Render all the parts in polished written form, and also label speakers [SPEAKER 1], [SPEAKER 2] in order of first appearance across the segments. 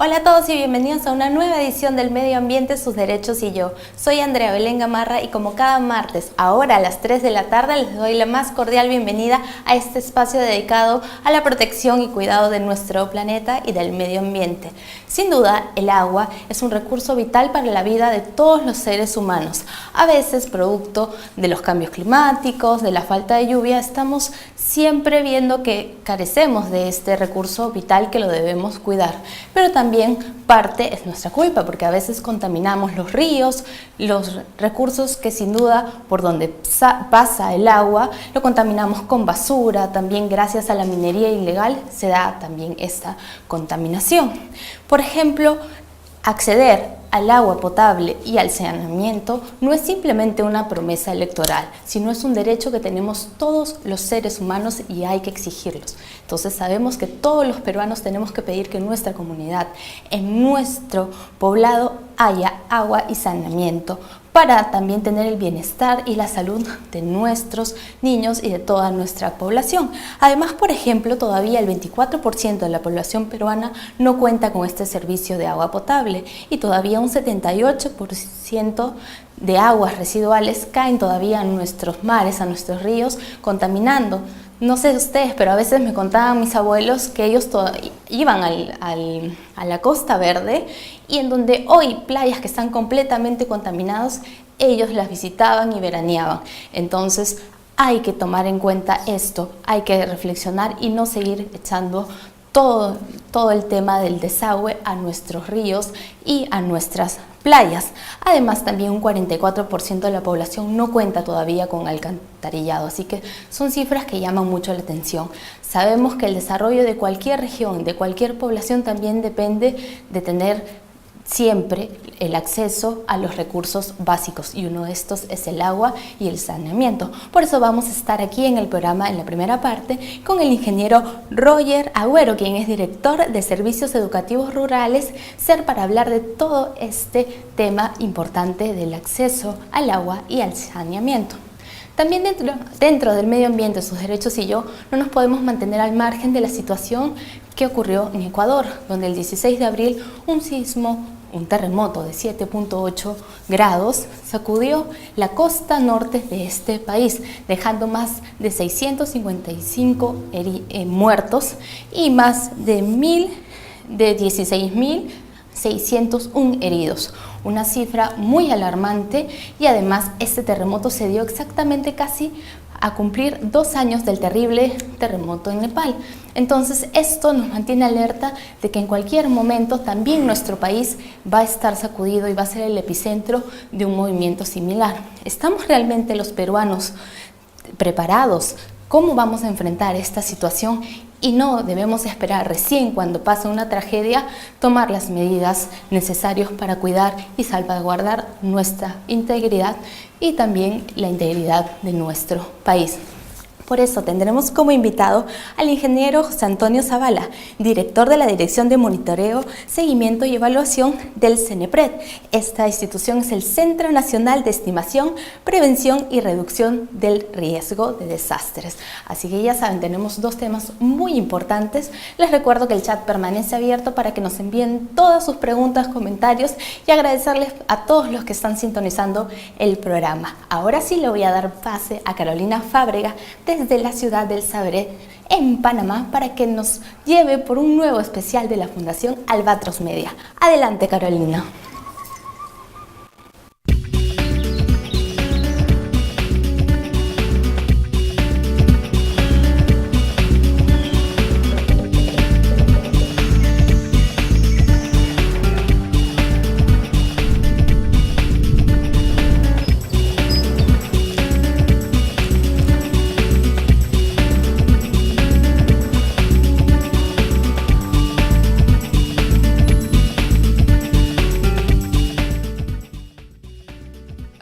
[SPEAKER 1] Hola a todos y bienvenidos a una nueva edición del Medio Ambiente, sus derechos y yo. Soy Andrea Belén Gamarra y como cada martes, ahora a las 3 de la tarde, les doy la más cordial bienvenida a este espacio dedicado a la protección y cuidado de nuestro planeta y del medio ambiente. Sin duda, el agua es un recurso vital para la vida de todos los seres humanos. A veces, producto de los cambios climáticos, de la falta de lluvia, estamos siempre viendo que carecemos de este recurso vital que lo debemos cuidar. Pero también parte es nuestra culpa, porque a veces contaminamos los ríos, los recursos que sin duda por donde pasa el agua, lo contaminamos con basura. También gracias a la minería ilegal se da también esta contaminación. Por ejemplo, acceder al agua potable y al saneamiento no es simplemente una promesa electoral, sino es un derecho que tenemos todos los seres humanos y hay que exigirlos. Entonces sabemos que todos los peruanos tenemos que pedir que en nuestra comunidad, en nuestro poblado, haya agua y saneamiento, para también tener el bienestar y la salud de nuestros niños y de toda nuestra población. Además, por ejemplo, todavía el 24% de la población peruana no cuenta con este servicio de agua potable y todavía un 78% de aguas residuales caen todavía en nuestros mares, a nuestros ríos, contaminando. No sé ustedes, pero a veces me contaban mis abuelos que ellos iban a la Costa Verde y en donde hoy playas que están completamente contaminadas, ellos las visitaban y veraneaban. Entonces hay que tomar en cuenta esto, hay que reflexionar y no seguir echando todo el tema del desagüe a nuestros ríos y a nuestras playas. Además, también un 44% de la población no cuenta todavía con alcantarillado, así que son cifras que llaman mucho la atención. Sabemos que el desarrollo de cualquier región, de cualquier población, también depende de tener siempre el acceso a los recursos básicos y uno de estos es el agua y el saneamiento. Por eso vamos a estar aquí en el programa en la primera parte con el ingeniero Roger Agüero, quien es director de Servicios Educativos Rurales, SER, para hablar de todo este tema importante del acceso al agua y al saneamiento. También dentro del medio ambiente, sus derechos y yo, no nos podemos mantener al margen de la situación que ocurrió en Ecuador, donde el 16 de abril un terremoto de 7.8 grados sacudió la costa norte de este país, dejando más de 655 muertos y más de 16.601 heridos. Una cifra muy alarmante y además este terremoto se dio exactamente casi a cumplir 2 años del terrible terremoto en Nepal. Entonces esto nos mantiene alerta de que en cualquier momento también nuestro país va a estar sacudido y va a ser el epicentro de un movimiento similar. ¿Estamos realmente los peruanos preparados? ¿Cómo vamos a enfrentar esta situación? Y no debemos esperar recién cuando pasa una tragedia tomar las medidas necesarias para cuidar y salvaguardar nuestra integridad y también la integridad de nuestro país. Por eso tendremos como invitado al ingeniero José Antonio Zavala, director de la Dirección de Monitoreo, Seguimiento y Evaluación del CENEPRED. Esta institución es el Centro Nacional de Estimación, Prevención y Reducción del Riesgo de Desastres. Así que ya saben, tenemos 2 temas muy importantes. Les recuerdo que el chat permanece abierto para que nos envíen todas sus preguntas, comentarios y agradecerles a todos los que están sintonizando el programa. Ahora sí le voy a dar pase a Carolina Fábrega desde la ciudad del Sabré, en Panamá, para que nos lleve por un nuevo especial de la Fundación Albatros Media. Adelante, Carolina.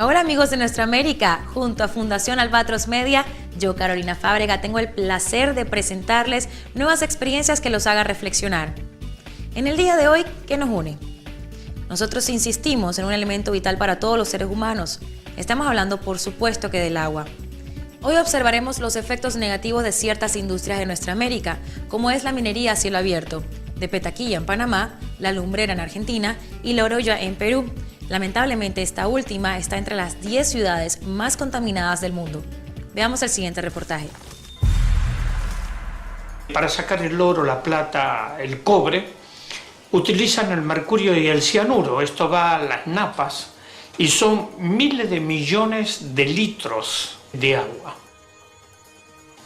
[SPEAKER 2] Hola amigos de Nuestra América, junto a Fundación Albatros Media, yo Carolina Fábrega tengo el placer de presentarles nuevas experiencias que los hagan reflexionar. En el día de hoy, ¿qué nos une? Nosotros insistimos en un elemento vital para todos los seres humanos. Estamos hablando, por supuesto, que del agua. Hoy observaremos los efectos negativos de ciertas industrias de nuestra América, como es la minería a cielo abierto, de Petaquilla en Panamá, La Lumbrera en Argentina y La Oroya en Perú. Lamentablemente, esta última está entre las 10 ciudades más contaminadas del mundo. Veamos el siguiente reportaje.
[SPEAKER 3] Para sacar el oro, la plata, el cobre, utilizan el mercurio y el cianuro. Esto va a las napas y son miles de millones de litros de agua.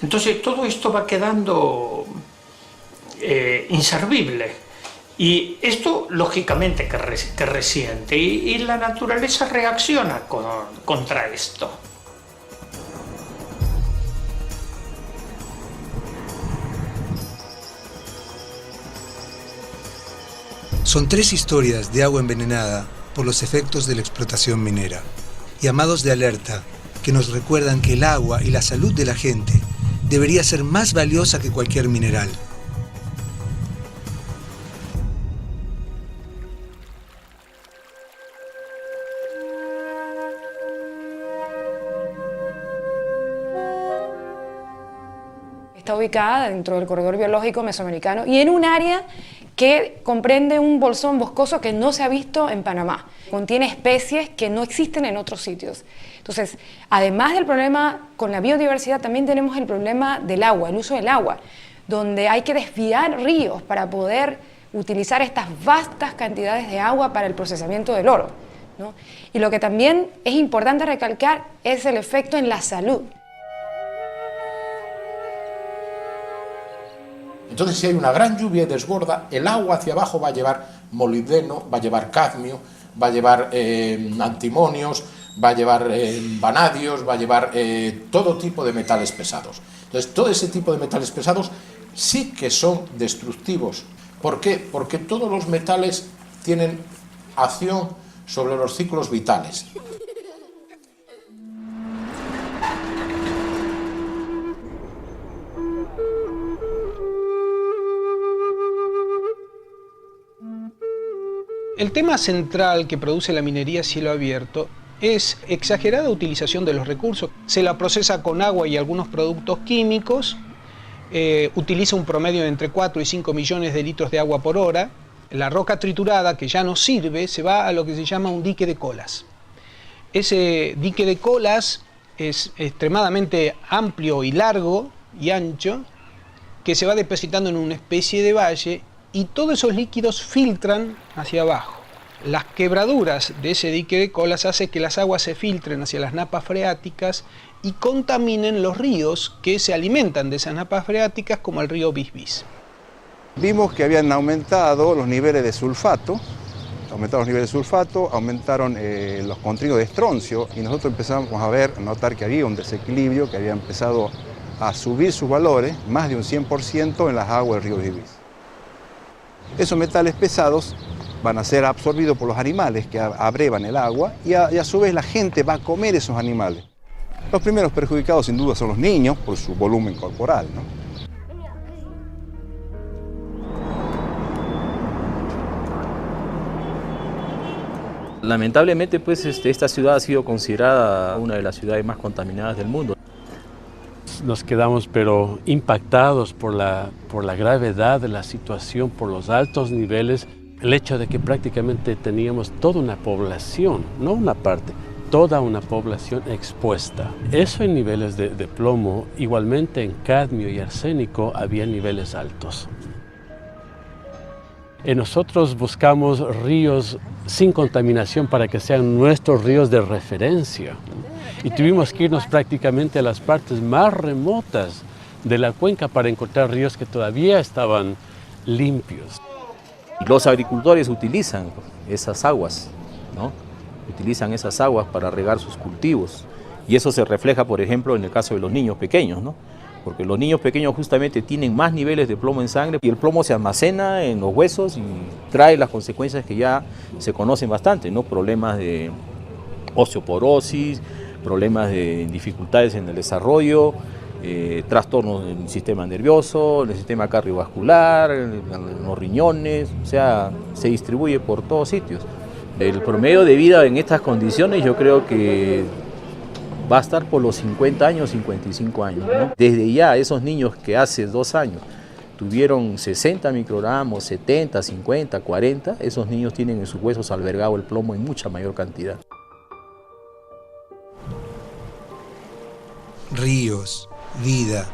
[SPEAKER 3] Entonces todo esto va quedando inservible. Y esto, lógicamente, que resiente. Y la naturaleza reacciona contra esto.
[SPEAKER 4] Son 3 historias de agua envenenada por los efectos de la explotación minera. Llamados de alerta que nos recuerdan que el agua y la salud de la gente debería ser más valiosa que cualquier mineral.
[SPEAKER 5] Está ubicada dentro del corredor biológico mesoamericano y en un área que comprende un bolsón boscoso que no se ha visto en Panamá. Contiene especies que no existen en otros sitios. Entonces, además del problema con la biodiversidad, también tenemos el problema del agua, el uso del agua, donde hay que desviar ríos para poder utilizar estas vastas cantidades de agua para el procesamiento del oro, ¿no? Y lo que también es importante recalcar es el efecto en la salud.
[SPEAKER 6] Entonces, si hay una gran lluvia y desborda, el agua hacia abajo va a llevar molibdeno, va a llevar cadmio, va a llevar antimonios, va a llevar vanadios, va a llevar todo tipo de metales pesados. Entonces, todo ese tipo de metales pesados sí que son destructivos. ¿Por qué? Porque todos los metales tienen acción sobre los ciclos vitales.
[SPEAKER 7] El tema central que produce la minería a cielo abierto es exagerada utilización de los recursos. Se la procesa con agua y algunos productos químicos, utiliza un promedio de entre 4 y 5 millones de litros de agua por hora. La roca triturada, que ya no sirve, se va a lo que se llama un dique de colas. Ese dique de colas es extremadamente amplio y largo y ancho, que se va depositando en una especie de valle y todos esos líquidos filtran hacia abajo. Las quebraduras de ese dique de colas hacen que las aguas se filtren hacia las napas freáticas y contaminen los ríos que se alimentan de esas napas freáticas, como el río Bisbis.
[SPEAKER 8] Vimos que habían aumentado los niveles de sulfato, aumentaron los contenidos de estroncio y nosotros empezamos a notar que había un desequilibrio, que había empezado a subir sus valores, más de un 100% en las aguas del río Bisbis. Esos metales pesados van a ser absorbidos por los animales que abrevan el agua y a su vez la gente va a comer esos animales. Los primeros perjudicados sin duda son los niños por su volumen corporal, ¿no?
[SPEAKER 9] Lamentablemente, pues, esta ciudad ha sido considerada una de las ciudades más contaminadas del mundo.
[SPEAKER 10] Nos quedamos pero impactados por la gravedad de la situación, por los altos niveles, el hecho de que prácticamente teníamos toda una población, no una parte, toda una población expuesta. Eso en niveles de plomo, igualmente en cadmio y arsénico había niveles altos. Nosotros buscamos ríos sin contaminación para que sean nuestros ríos de referencia. Y tuvimos que irnos prácticamente a las partes más remotas de la cuenca para encontrar ríos que todavía estaban limpios.
[SPEAKER 9] Los agricultores utilizan esas aguas, ¿no? Utilizan esas aguas para regar sus cultivos. Y eso se refleja, por ejemplo, en el caso de los niños pequeños, ¿no? Porque los niños pequeños justamente tienen más niveles de plomo en sangre y el plomo se almacena en los huesos y trae las consecuencias que ya se conocen bastante, ¿no? Problemas de osteoporosis, problemas de dificultades en el desarrollo, trastornos en el sistema nervioso, en el sistema cardiovascular, en los riñones, o sea, se distribuye por todos sitios. El promedio de vida en estas condiciones yo creo que va a estar por los 50 años, 55 años, ¿no? Desde ya esos niños que hace 2 años tuvieron 60 microgramos, 70, 50, 40, esos niños tienen en sus huesos albergado el plomo en mucha mayor cantidad.
[SPEAKER 4] Ríos, vida,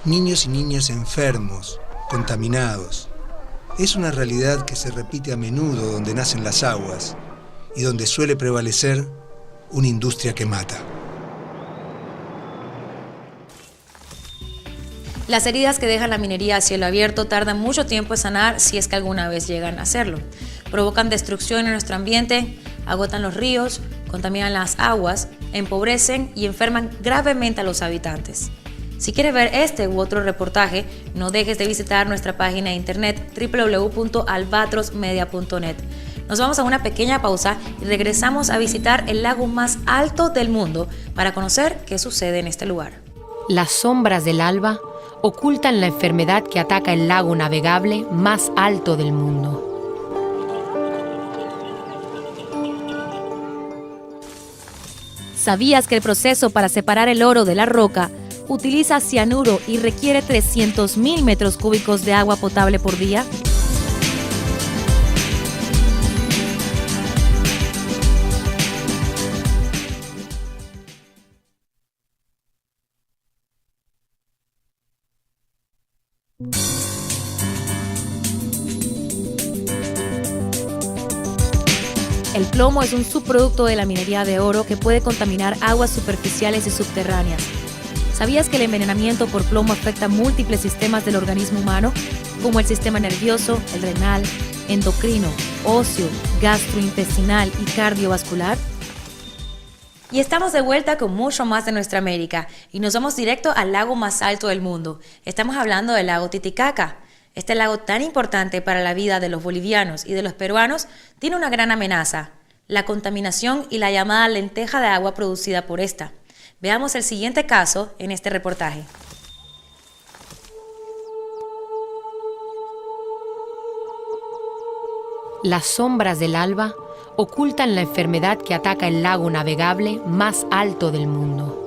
[SPEAKER 4] niños y niñas enfermos, contaminados. Es una realidad que se repite a menudo donde nacen las aguas y donde suele prevalecer una industria que mata.
[SPEAKER 2] Las heridas que deja la minería a cielo abierto tardan mucho tiempo en sanar si es que alguna vez llegan a hacerlo. Provocan destrucción en nuestro ambiente, agotan los ríos, contaminan las aguas, empobrecen y enferman gravemente a los habitantes. Si quieres ver este u otro reportaje, no dejes de visitar nuestra página de internet www.albatrosmedia.net. Nos vamos a una pequeña pausa y regresamos a visitar el lago más alto del mundo para conocer qué sucede en este lugar.
[SPEAKER 11] Las sombras del alba ocultan la enfermedad que ataca el lago navegable más alto del mundo. ¿Sabías que el proceso para separar el oro de la roca utiliza cianuro y requiere 300.000 metros cúbicos de agua potable por día? El plomo es un subproducto de la minería de oro que puede contaminar aguas superficiales y subterráneas. ¿Sabías que el envenenamiento por plomo afecta múltiples sistemas del organismo humano, como el sistema nervioso, el renal, endocrino, óseo, gastrointestinal y cardiovascular?
[SPEAKER 2] Y estamos de vuelta con mucho más de nuestra América y nos vamos directo al lago más alto del mundo. Estamos hablando del lago Titicaca. Este lago tan importante para la vida de los bolivianos y de los peruanos tiene una gran amenaza: la contaminación y la llamada lenteja de agua producida por esta. Veamos el siguiente caso en este reportaje.
[SPEAKER 11] Las sombras del alba ocultan la enfermedad que ataca el lago navegable más alto del mundo.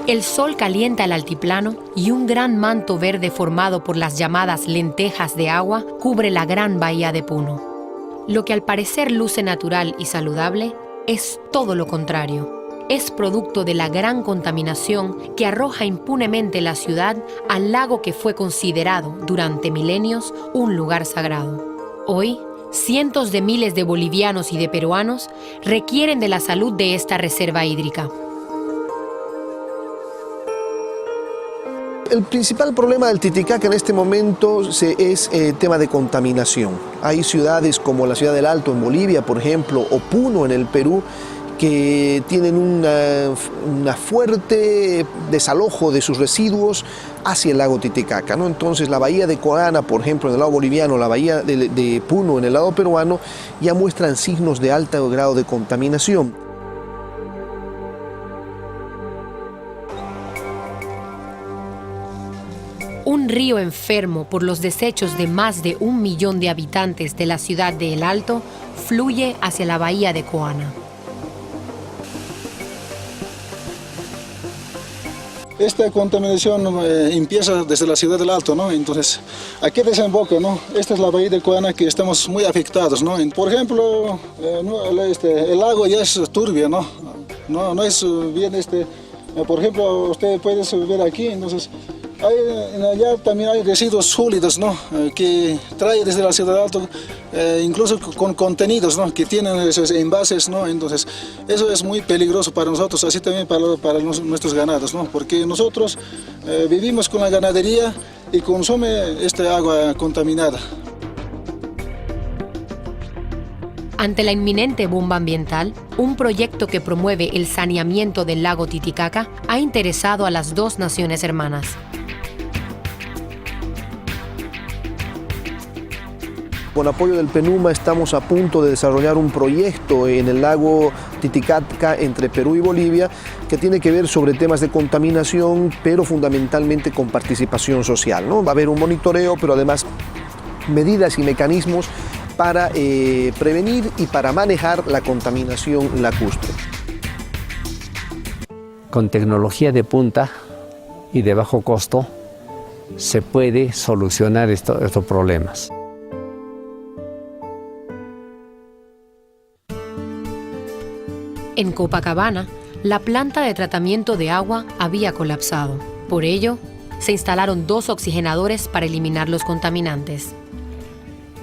[SPEAKER 11] El sol calienta el altiplano y un gran manto verde formado por las llamadas lentejas de agua cubre la gran bahía de Puno. Lo que al parecer luce natural y saludable es todo lo contrario. Es producto de la gran contaminación que arroja impunemente la ciudad al lago que fue considerado durante milenios un lugar sagrado. Hoy, cientos de miles de bolivianos y de peruanos requieren de la salud de esta reserva hídrica.
[SPEAKER 12] El principal problema del Titicaca en este momento es el tema de contaminación. Hay ciudades como la ciudad del Alto en Bolivia, por ejemplo, o Puno en el Perú, que tienen una fuerte desalojo de sus residuos hacia el lago Titicaca, ¿no? Entonces la bahía de Coana, por ejemplo, en el lado boliviano, la bahía de Puno en el lado peruano, ya muestran signos de alto grado de contaminación.
[SPEAKER 11] Un río enfermo por los desechos de más de 1 millón de habitantes de la ciudad de El Alto fluye hacia la bahía de Coana.
[SPEAKER 13] Esta contaminación empieza desde la ciudad del Alto, ¿no? Entonces, aquí desemboca, ¿no? Esta es la bahía de Coana que estamos muy afectados, ¿no? Por ejemplo, el lago ya es turbio, ¿no? No es bien por ejemplo, usted puede ver aquí, entonces allá también hay residuos sólidos, ¿no? Que trae desde la ciudad del Alto, incluso con contenidos, ¿no? Que tienen esos envases, ¿no? Entonces eso es muy peligroso para nosotros, así también para nuestros ganados, ¿no? Porque nosotros vivimos con la ganadería y consume esta agua contaminada.
[SPEAKER 11] Ante la inminente bomba ambiental, un proyecto que promueve el saneamiento del lago Titicaca ha interesado a las dos naciones hermanas.
[SPEAKER 12] Con apoyo del PENUMA estamos a punto de desarrollar un proyecto en el lago Titicaca entre Perú y Bolivia que tiene que ver sobre temas de contaminación, pero fundamentalmente con participación social, ¿no? Va a haber un monitoreo, pero además medidas y mecanismos para prevenir y para manejar la contaminación lacustre.
[SPEAKER 14] con tecnología de punta y de bajo costo se puede solucionar estos problemas.
[SPEAKER 11] En Copacabana, la planta de tratamiento de agua había colapsado. Por ello, se instalaron 2 oxigenadores para eliminar los contaminantes.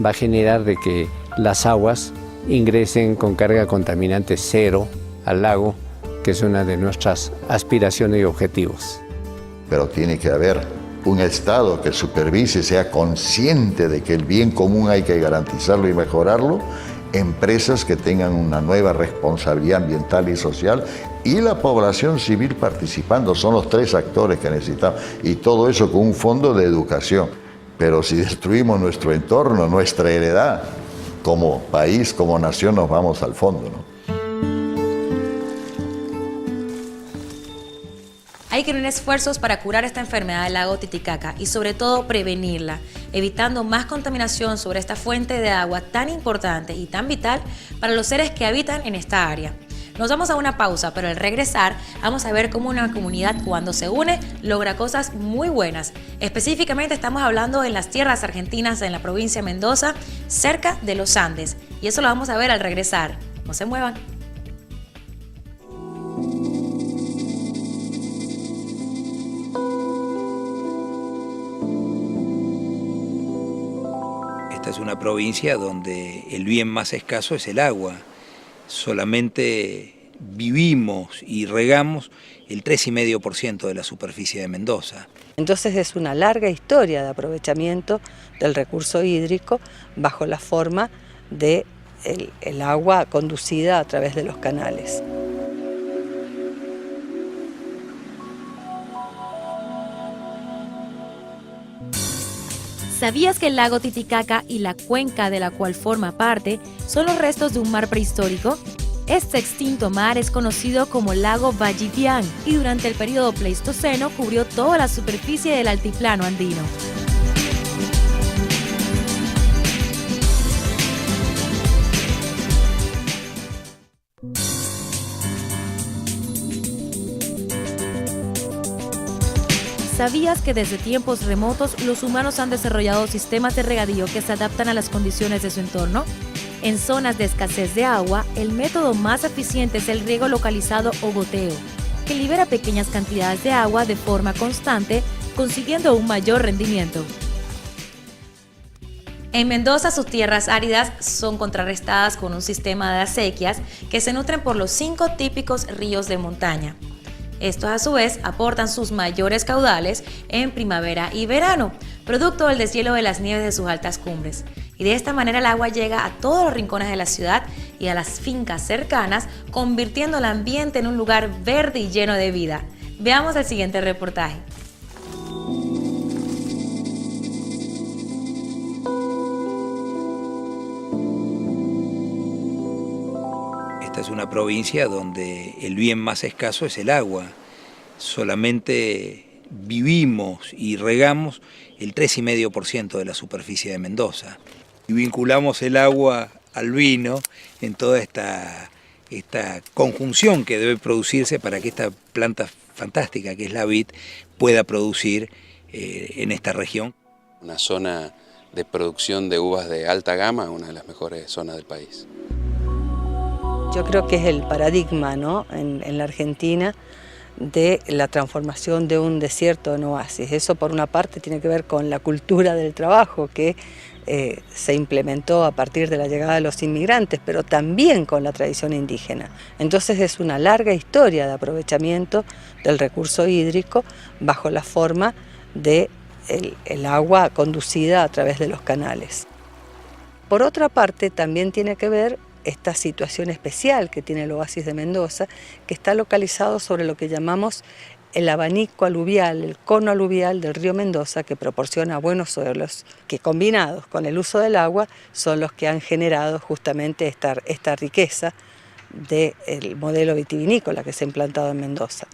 [SPEAKER 14] Va a generar de que las aguas ingresen con carga contaminante cero al lago, que es una de nuestras aspiraciones y objetivos.
[SPEAKER 15] Pero tiene que haber un Estado que supervise, sea consciente de que el bien común hay que garantizarlo y mejorarlo, empresas que tengan una nueva responsabilidad ambiental y social y la población civil participando. Son los 3 actores que necesitamos y todo eso con un fondo de educación. Pero si destruimos nuestro entorno, nuestra heredad, como país, como nación, nos vamos al fondo, ¿no?
[SPEAKER 2] Hay que unir esfuerzos para curar esta enfermedad del lago Titicaca y sobre todo prevenirla, evitando más contaminación sobre esta fuente de agua tan importante y tan vital para los seres que habitan en esta área. Nos vamos a una pausa, pero al regresar vamos a ver cómo una comunidad cuando se une logra cosas muy buenas. Específicamente estamos hablando en las tierras argentinas en la provincia de Mendoza, cerca de los Andes. Y eso lo vamos a ver al regresar. No se muevan.
[SPEAKER 16] Esta es una provincia donde el bien más escaso es el agua. Solamente vivimos y regamos el 3,5% de la superficie de Mendoza.
[SPEAKER 17] Entonces es una larga historia de aprovechamiento del recurso hídrico bajo la forma de el agua conducida a través de los canales.
[SPEAKER 2] ¿Sabías que el lago Titicaca y la cuenca de la cual forma parte son los restos de un mar prehistórico? Este extinto mar es conocido como lago Vallivian y durante el periodo Pleistoceno cubrió toda la superficie del altiplano andino. ¿Sabías que desde tiempos remotos los humanos han desarrollado sistemas de regadío que se adaptan a las condiciones de su entorno? En zonas de escasez de agua, el método más eficiente es el riego localizado o goteo, que libera pequeñas cantidades de agua de forma constante, consiguiendo un mayor rendimiento. En Mendoza, sus tierras áridas son contrarrestadas con un sistema de acequias que se nutren por los 5 típicos ríos de montaña. Estos a su vez aportan sus mayores caudales en primavera y verano, producto del deshielo de las nieves de sus altas cumbres. Y de esta manera el agua llega a todos los rincones de la ciudad y a las fincas cercanas, convirtiendo el ambiente en un lugar verde y lleno de vida. Veamos el siguiente reportaje.
[SPEAKER 16] Esta es una provincia donde el bien más escaso es el agua. Solamente vivimos y regamos el 3,5% de la superficie de Mendoza. Y vinculamos el agua al vino en toda esta conjunción que debe producirse para que esta planta fantástica que es la vid pueda producir en esta región.
[SPEAKER 18] Una zona de producción de uvas de alta gama, una de las mejores zonas del país.
[SPEAKER 17] Yo creo que es el paradigma, ¿no?, en la Argentina de la transformación de un desierto en oasis. Eso por una parte tiene que ver con la cultura del trabajo que se implementó a partir de la llegada de los inmigrantes, pero también con la tradición indígena. Entonces es una larga historia de aprovechamiento del recurso hídrico bajo la forma de el agua conducida a través de los canales. Por otra parte también tiene que ver esta situación especial que tiene el oasis de Mendoza, que está localizado sobre lo que llamamos el abanico aluvial, el cono aluvial del río Mendoza, que proporciona buenos suelos, que combinados con el uso del agua son los que han generado justamente esta riqueza del modelo vitivinícola que se ha implantado en Mendoza.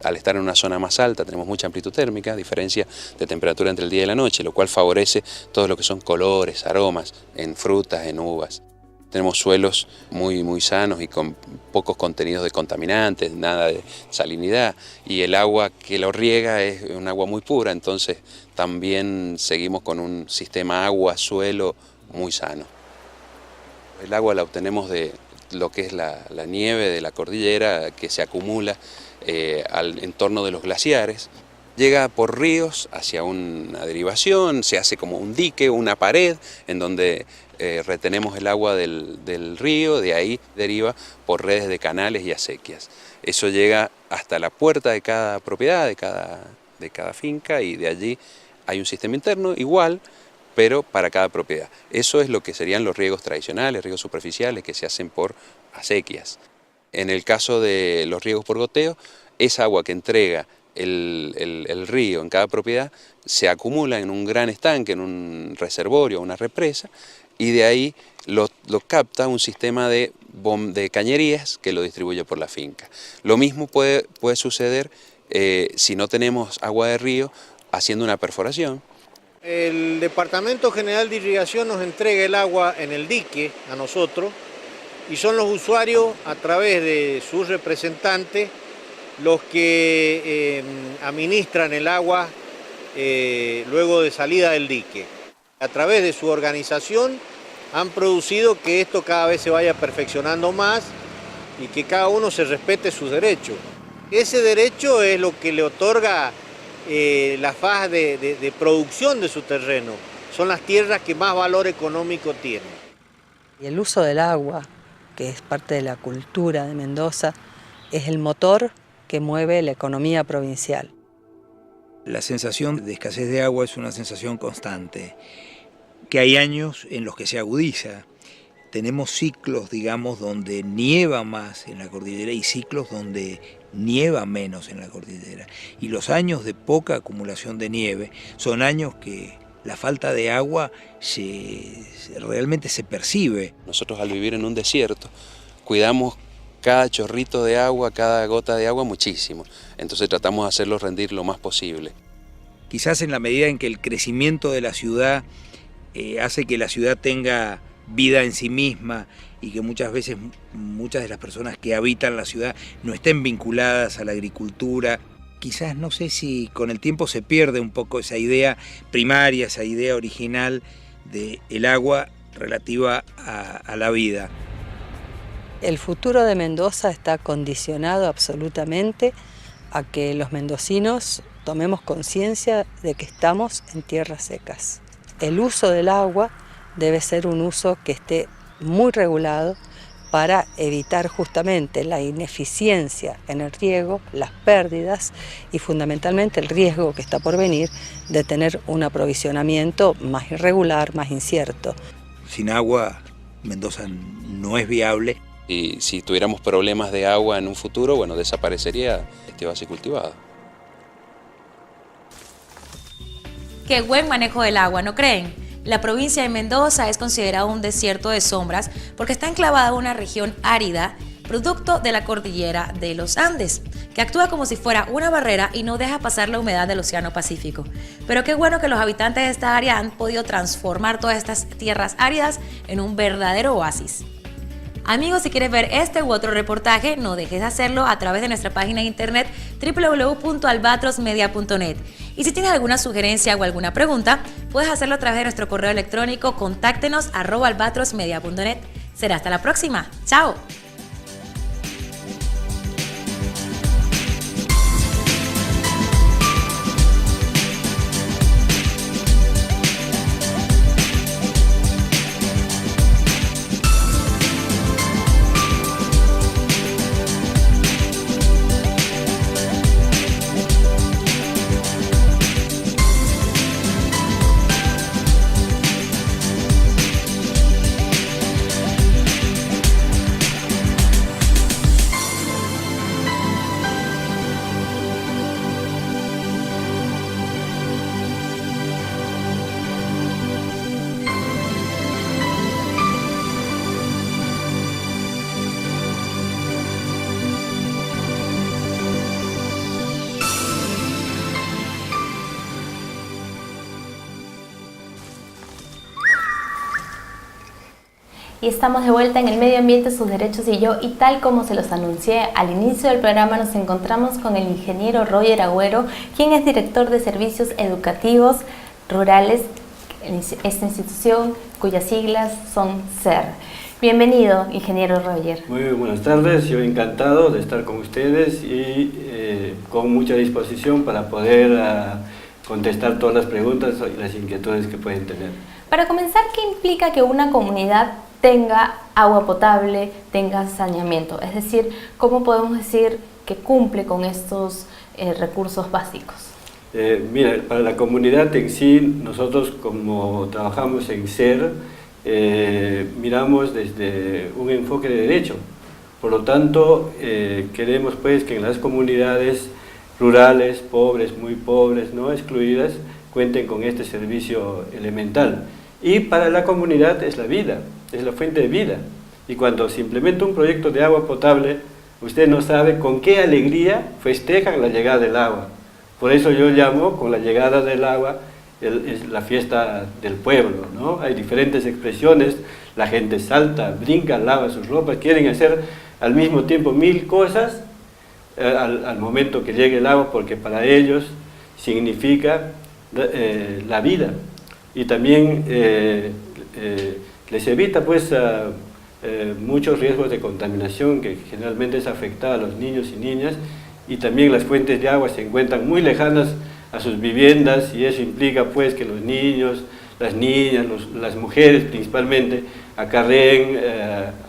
[SPEAKER 18] Al estar en una zona más alta tenemos mucha amplitud térmica, diferencia de temperatura entre el día y la noche, lo cual favorece todo lo que son colores, aromas en frutas, en uvas. Tenemos suelos muy sanos y con pocos contenidos de contaminantes, nada de salinidad, y el agua que lo riega es un agua muy pura, entonces también seguimos con un sistema agua-suelo muy sano. El agua la obtenemos de lo que es la nieve de la cordillera que se acumula al entorno de los glaciares. Llega por ríos hacia una derivación, se hace como un dique, una pared, en donde retenemos el agua del río, de ahí deriva por redes de canales y acequias. Eso llega hasta la puerta de cada propiedad, de cada finca, y de allí hay un sistema interno igual, pero para cada propiedad. Eso es lo que serían los riegos tradicionales, riegos superficiales que se hacen por acequias. En el caso de los riegos por goteo, esa agua que entrega el río en cada propiedad se acumula en un gran estanque, en un reservorio, una represa, y de ahí lo capta un sistema de cañerías que lo distribuye por la finca. Lo mismo puede suceder si no tenemos agua de río haciendo una perforación.
[SPEAKER 19] El Departamento General de Irrigación nos entrega el agua en el dique a nosotros y son los usuarios a través de sus representantes los que administran el agua luego de salida del dique. A través de su organización han producido que esto cada vez se vaya perfeccionando más y que cada uno se respete sus derechos. Ese derecho es lo que le otorga la faja de producción de su terreno. Son las tierras que más valor económico tienen.
[SPEAKER 17] Y el uso del agua, que es parte de la cultura de Mendoza, es el motor que mueve la economía provincial.
[SPEAKER 16] La sensación de escasez de agua es una sensación constante, que hay años en los que se agudiza. Tenemos ciclos, digamos, donde nieva más en la cordillera y ciclos donde nieva menos en la cordillera. Y los años de poca acumulación de nieve son años que la falta de agua realmente se percibe.
[SPEAKER 18] Nosotros al vivir en un desierto cuidamos cada chorrito de agua, cada gota de agua muchísimo. Entonces tratamos de hacerlo rendir lo más posible.
[SPEAKER 16] Quizás en la medida en que el crecimiento de la ciudad hace que la ciudad tenga vida en sí misma y que muchas veces muchas de las personas que habitan la ciudad no estén vinculadas a la agricultura. Quizás no sé si con el tiempo se pierde un poco esa idea primaria, esa idea original del agua relativa a la vida.
[SPEAKER 17] El futuro de Mendoza está condicionado absolutamente a que los mendocinos tomemos conciencia de que estamos en tierras secas. El uso del agua debe ser un uso que esté muy regulado para evitar justamente la ineficiencia en el riego, las pérdidas y fundamentalmente el riesgo que está por venir de tener un aprovisionamiento más irregular, más incierto.
[SPEAKER 16] Sin agua, Mendoza no es viable.
[SPEAKER 18] Y si tuviéramos problemas de agua en un futuro, bueno, desaparecería este oasis cultivado.
[SPEAKER 2] Qué buen manejo del agua, ¿no creen? La provincia de Mendoza es considerada un desierto de sombras porque está enclavada en una región árida, producto de la cordillera de los Andes, que actúa como si fuera una barrera y no deja pasar la humedad del Océano Pacífico. Pero qué bueno que los habitantes de esta área han podido transformar todas estas tierras áridas en un verdadero oasis. Amigos, si quieres ver este u otro reportaje, no dejes de hacerlo a través de nuestra página de internet www.albatrosmedia.net. Y si tienes alguna sugerencia o alguna pregunta, puedes hacerlo a través de nuestro correo electrónico contáctenos@albatrosmedia.net. Será hasta la próxima. ¡Chao!
[SPEAKER 1] Y estamos de vuelta en el medio ambiente, sus derechos y yo, y tal como se los anuncié al inicio del programa, nos encontramos con el ingeniero Roger Agüero, quien es director de Servicios Educativos Rurales, esta institución cuyas siglas son SER. Bienvenido, ingeniero Roger.
[SPEAKER 20] Muy buenas tardes, yo encantado de estar con ustedes y con mucha disposición para poder contestar todas las preguntas y las inquietudes que pueden tener.
[SPEAKER 1] Para comenzar, ¿qué implica que una comunidad tenga agua potable, tenga saneamiento? Es decir, ¿cómo podemos decir que cumple con estos recursos básicos?
[SPEAKER 20] Mira, para la comunidad en sí, nosotros como trabajamos en SER, miramos desde un enfoque de derecho. Por lo tanto, queremos pues que en las comunidades rurales, pobres, muy pobres, no excluidas, cuenten con este servicio elemental. Y para la comunidad es la vida, es la fuente de vida. Y cuando se implementa un proyecto de agua potable, usted no sabe con qué alegría festejan la llegada del agua. Por eso yo llamo, con la llegada del agua, es la fiesta del pueblo, ¿no? Hay diferentes expresiones, la gente salta, brinca, lava sus ropas, quieren hacer al mismo tiempo 1000 cosas al momento que llegue el agua, porque para ellos significa la vida. Y también les evita pues muchos riesgos de contaminación que generalmente es afectada a los niños y niñas, y también las fuentes de agua se encuentran muy lejanas a sus viviendas, y eso implica pues que los niños, las niñas, las mujeres principalmente acarreen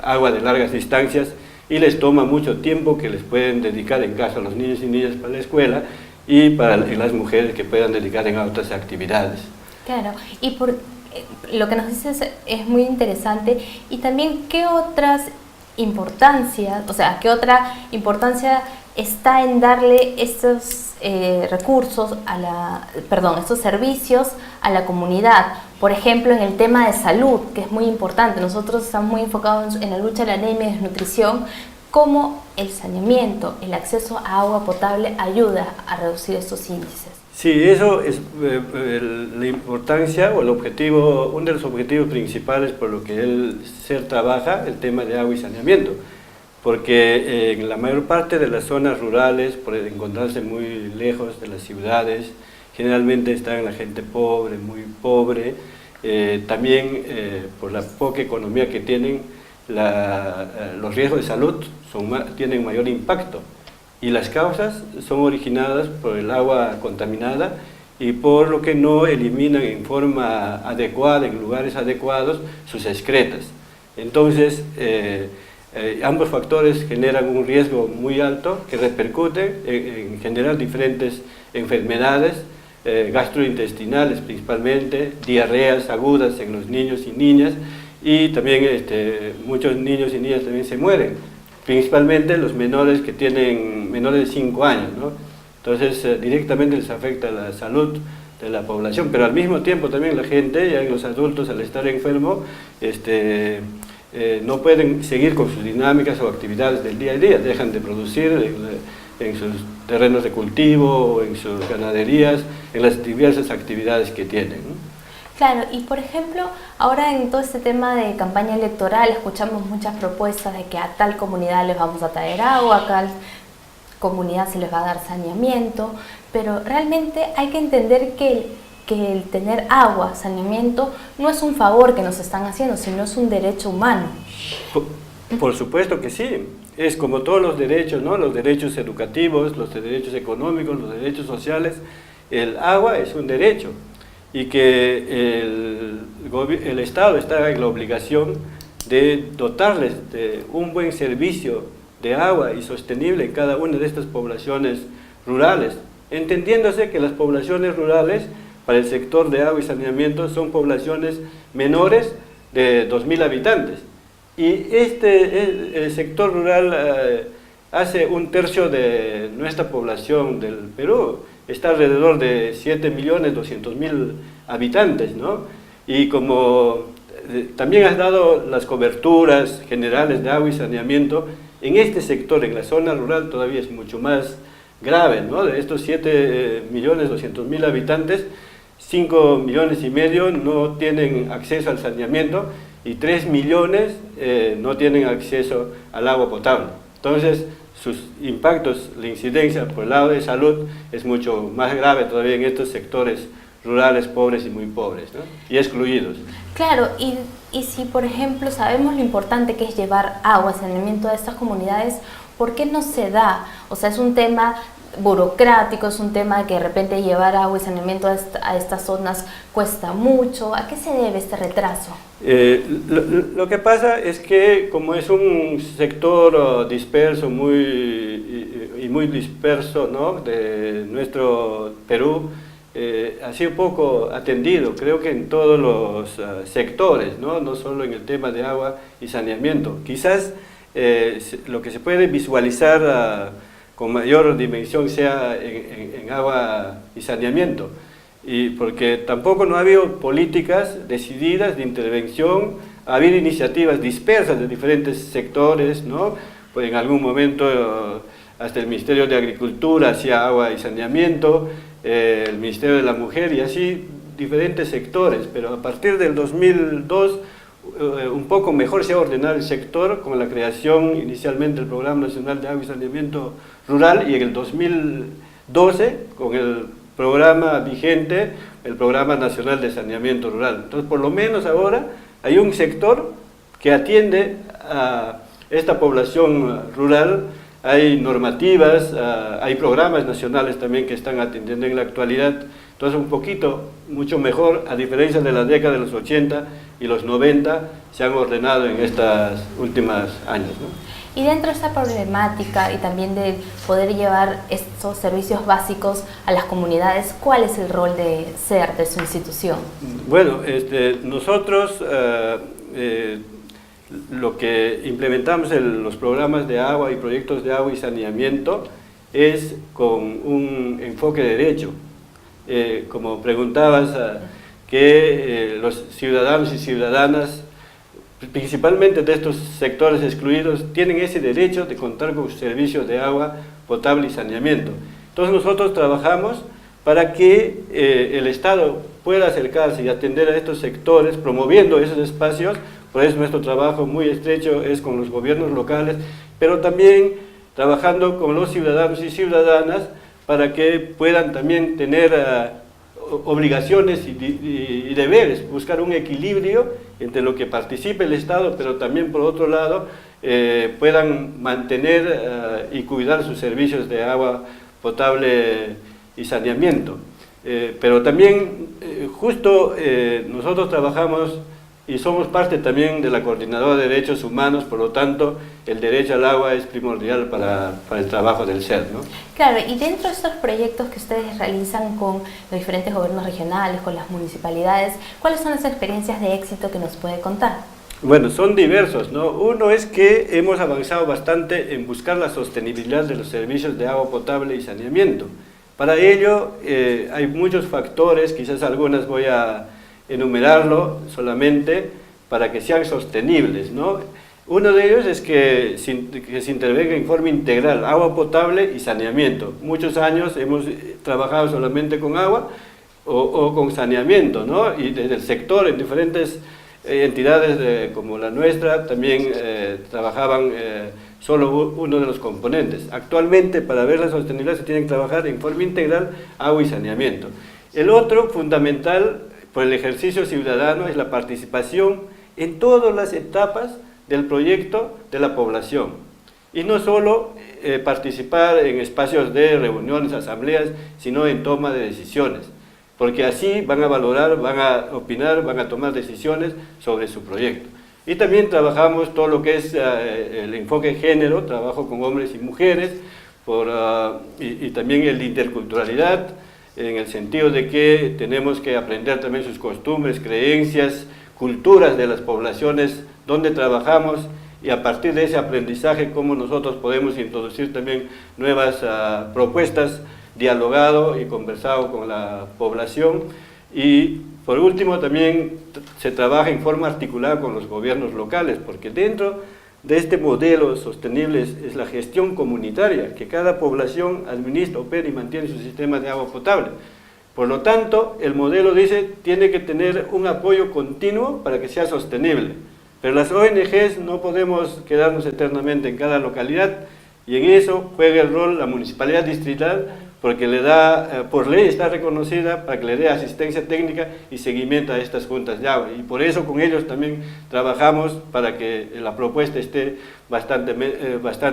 [SPEAKER 20] agua de largas distancias, y les toma mucho tiempo que les pueden dedicar en casa a los niños y niñas para la escuela, y para las mujeres que puedan dedicar en otras actividades.
[SPEAKER 1] Claro, y por lo que nos dices es muy interesante. Y también, ¿qué otras importancias, qué otra importancia está en darle estos recursos estos servicios a la comunidad? Por ejemplo, en el tema de salud, que es muy importante. Nosotros estamos muy enfocados en la lucha de la anemia y desnutrición. ¿Cómo el saneamiento, el acceso a agua potable ayuda a reducir estos índices?
[SPEAKER 20] Sí, eso es la importancia o el objetivo, uno de los objetivos principales por lo que el SER trabaja, el tema de agua y saneamiento. Porque en la mayor parte de las zonas rurales, por encontrarse muy lejos de las ciudades, generalmente están la gente pobre, muy pobre, también por la poca economía que tienen, los riesgos de salud tienen mayor impacto, y las causas son originadas por el agua contaminada y por lo que no eliminan en forma adecuada, en lugares adecuados, sus excretas. Entonces, ambos factores generan un riesgo muy alto que repercute en generar diferentes enfermedades gastrointestinales principalmente, diarreas agudas en los niños y niñas, y también muchos niños y niñas también se mueren, principalmente los menores que tienen menores de 5 años, ¿no? Entonces directamente les afecta la salud de la población, pero al mismo tiempo también la gente, ya los adultos al estar enfermos, no pueden seguir con sus dinámicas o actividades del día a día, dejan de producir en sus terrenos de cultivo, en sus ganaderías, en las diversas actividades que tienen, ¿no?
[SPEAKER 1] Claro, y por ejemplo, ahora en todo este tema de campaña electoral escuchamos muchas propuestas de que a tal comunidad les vamos a traer agua, a tal comunidad se les va a dar saneamiento, pero realmente hay que entender que el tener agua, saneamiento, no es un favor que nos están haciendo, sino es un derecho humano.
[SPEAKER 20] Por supuesto que sí, es como todos los derechos, ¿no? Los derechos educativos, los derechos económicos, los derechos sociales, el agua es un derecho, y que el Estado está en la obligación de dotarles de un buen servicio de agua y sostenible en cada una de estas poblaciones rurales, entendiéndose que las poblaciones rurales para el sector de agua y saneamiento son poblaciones menores de 2000 habitantes, y el sector rural hace 1/3 de nuestra población del Perú, está alrededor de 7.200.000 habitantes, ¿no? Y como también has dado las coberturas generales de agua y saneamiento, en este sector, en la zona rural, todavía es mucho más grave, ¿no? De estos 7.200.000 habitantes, 5,5 millones no tienen acceso al saneamiento, y 3 millones no tienen acceso al agua potable. Entonces, sus impactos, la incidencia por el lado de salud es mucho más grave todavía en estos sectores rurales, pobres y muy pobres, ¿no? Y excluidos.
[SPEAKER 1] Claro, y si por ejemplo sabemos lo importante que es llevar agua, saneamiento a estas comunidades, ¿por qué no se da? O sea, es un tema burocrático, es un tema que de repente llevar agua y saneamiento a estas zonas cuesta mucho. ¿A qué se debe este retraso?
[SPEAKER 20] Lo que pasa es que como es un sector disperso, muy disperso, ¿no?, de nuestro Perú, ha sido poco atendido, creo que en todos los sectores, ¿no?, solo en el tema de agua y saneamiento. Quizás lo que se puede visualizar con mayor dimensión sea en agua y saneamiento, y porque tampoco no ha habido políticas decididas de intervención, ha habido iniciativas dispersas de diferentes sectores, ¿no? Pues en algún momento hasta el Ministerio de Agricultura hacía agua y saneamiento, el Ministerio de la Mujer y así diferentes sectores, pero a partir del 2002 un poco mejor se ha ordenado el sector con la creación inicialmente del Programa Nacional de Agua y Saneamiento Rural y en el 2012 con el programa vigente, el Programa Nacional de Saneamiento Rural. Entonces, por lo menos ahora hay un sector que atiende a esta población rural, hay normativas, hay programas nacionales también que están atendiendo en la actualidad. Entonces, un poquito, mucho mejor, a diferencia de la década de los 80 y los 90, se han ordenado en estos últimos años, ¿no?
[SPEAKER 1] Y dentro de esta problemática y también de poder llevar estos servicios básicos a las comunidades, ¿cuál es el rol de SER, de su institución?
[SPEAKER 20] Bueno, nosotros lo que implementamos en los programas de agua y proyectos de agua y saneamiento es con un enfoque de derecho. Como preguntabas, que los ciudadanos y ciudadanas, principalmente de estos sectores excluidos, tienen ese derecho de contar con servicios de agua potable y saneamiento. Entonces nosotros trabajamos para que el Estado pueda acercarse y atender a estos sectores, promoviendo esos espacios. Por eso nuestro trabajo muy estrecho es con los gobiernos locales, pero también trabajando con los ciudadanos y ciudadanas para que puedan también tener obligaciones y deberes, buscar un equilibrio entre lo que participe el Estado, pero también por otro lado puedan mantener y cuidar sus servicios de agua potable y saneamiento. Pero también justo nosotros trabajamos y somos parte también de la Coordinadora de Derechos Humanos, por lo tanto el derecho al agua es primordial para el trabajo del SER, ¿no?
[SPEAKER 1] Claro, y dentro de estos proyectos que ustedes realizan con los diferentes gobiernos regionales, con las municipalidades, ¿cuáles son las experiencias de éxito que nos puede contar?
[SPEAKER 20] Bueno, son diversos, ¿no? Uno es que hemos avanzado bastante en buscar la sostenibilidad de los servicios de agua potable y saneamiento. Para ello hay muchos factores, quizás algunas voy a enumerarlo solamente para que sean sostenibles, ¿no? Uno de ellos es que se intervenga en forma integral, agua potable y saneamiento. Muchos años hemos trabajado solamente con agua o con saneamiento, ¿no? Y desde el sector, en diferentes entidades como la nuestra, también trabajaban solo uno de los componentes. Actualmente, para ver la sostenibilidad, se tiene que trabajar en forma integral agua y saneamiento. El otro, fundamental, por el ejercicio ciudadano, es la participación en todas las etapas del proyecto de la población. Y no solo participar en espacios de reuniones, asambleas, sino en toma de decisiones. Porque así van a valorar, van a opinar, van a tomar decisiones sobre su proyecto. Y también trabajamos todo lo que es el enfoque de género, trabajo con hombres y mujeres, y también el de interculturalidad, en el sentido de que tenemos que aprender también sus costumbres, creencias, culturas de las poblaciones donde trabajamos, y a partir de ese aprendizaje cómo nosotros podemos introducir también nuevas propuestas, dialogado y conversado con la población. Y por último también se trabaja en forma articulada con los gobiernos locales, porque dentro de este modelo sostenible es la gestión comunitaria, que cada población administra, opera y mantiene su sistema de agua potable. Por lo tanto, el modelo dice tiene que tener un apoyo continuo para que sea sostenible. Pero las ONGs no podemos quedarnos eternamente en cada localidad, y en eso juega el rol la municipalidad distrital, porque le da, por ley está reconocida para que le dé asistencia técnica y seguimiento a estas juntas de agua, y por eso con ellos también trabajamos para que la propuesta esté bastante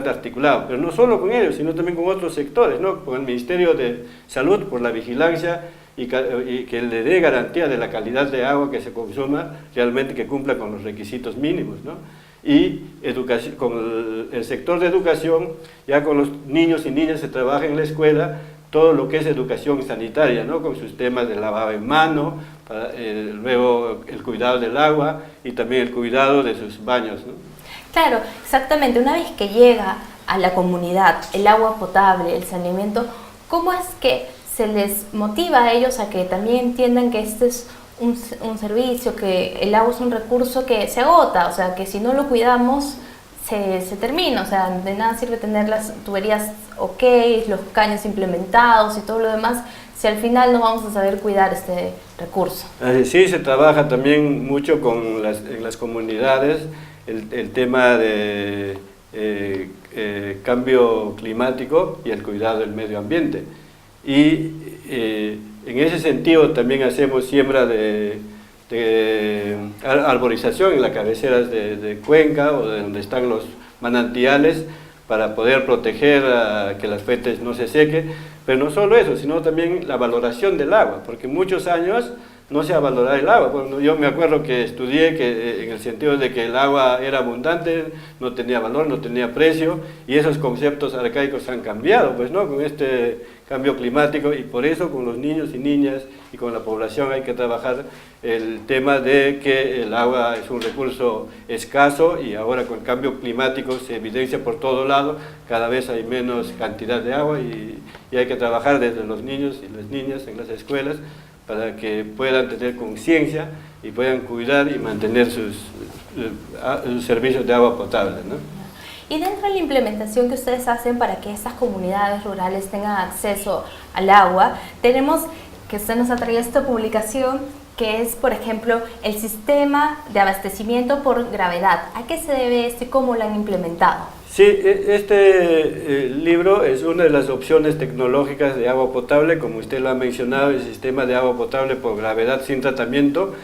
[SPEAKER 20] articulada, pero no solo con ellos, sino también con otros sectores, ¿no? Con el Ministerio de Salud por la vigilancia y que le dé garantía de la calidad de agua que se consuma, realmente que cumpla con los requisitos mínimos, ¿no? Y con el sector de educación, ya con los niños y niñas se trabaja en la escuela todo lo que es educación sanitaria, ¿no? Con sus temas de lavado en mano, luego el cuidado del agua y también el cuidado de sus baños, ¿no?
[SPEAKER 1] Claro, exactamente. Una vez que llega a la comunidad el agua potable, el saneamiento, ¿cómo es que se les motiva a ellos a que también entiendan que este es un servicio, que el agua es un recurso que se agota? O sea, que si no lo cuidamos se termina, o sea, de nada sirve tener las tuberías ok, los caños implementados y todo lo demás, si al final no vamos a saber cuidar este recurso.
[SPEAKER 20] Sí, se trabaja también mucho en las comunidades el tema de cambio climático y el cuidado del medio ambiente. Y en ese sentido también hacemos siembra de arborización en las cabeceras de cuenca o de donde están los manantiales, para poder proteger que las fuentes no se sequen, pero no solo eso, sino también la valoración del agua, porque muchos años no se ha valorado el agua. Bueno, yo me acuerdo que estudié en el sentido de que el agua era abundante, no tenía valor, no tenía precio, y esos conceptos arcaicos han cambiado, pues, ¿no? Con este cambio climático, y por eso con los niños y niñas y con la población hay que trabajar el tema de que el agua es un recurso escaso, y ahora con el cambio climático se evidencia por todo lado, cada vez hay menos cantidad de agua, y hay que trabajar desde los niños y las niñas en las escuelas para que puedan tener conciencia y puedan cuidar y mantener sus servicios de agua potable, ¿no?
[SPEAKER 1] Y dentro de la implementación que ustedes hacen para que estas comunidades rurales tengan acceso al agua, tenemos que usted nos ha traído esta publicación que es, por ejemplo, el sistema de abastecimiento por gravedad. ¿A qué se debe esto y cómo lo han implementado?
[SPEAKER 20] Sí, este libro es una de las opciones tecnológicas de agua potable, como usted lo ha mencionado, el sistema de agua potable por gravedad sin tratamiento,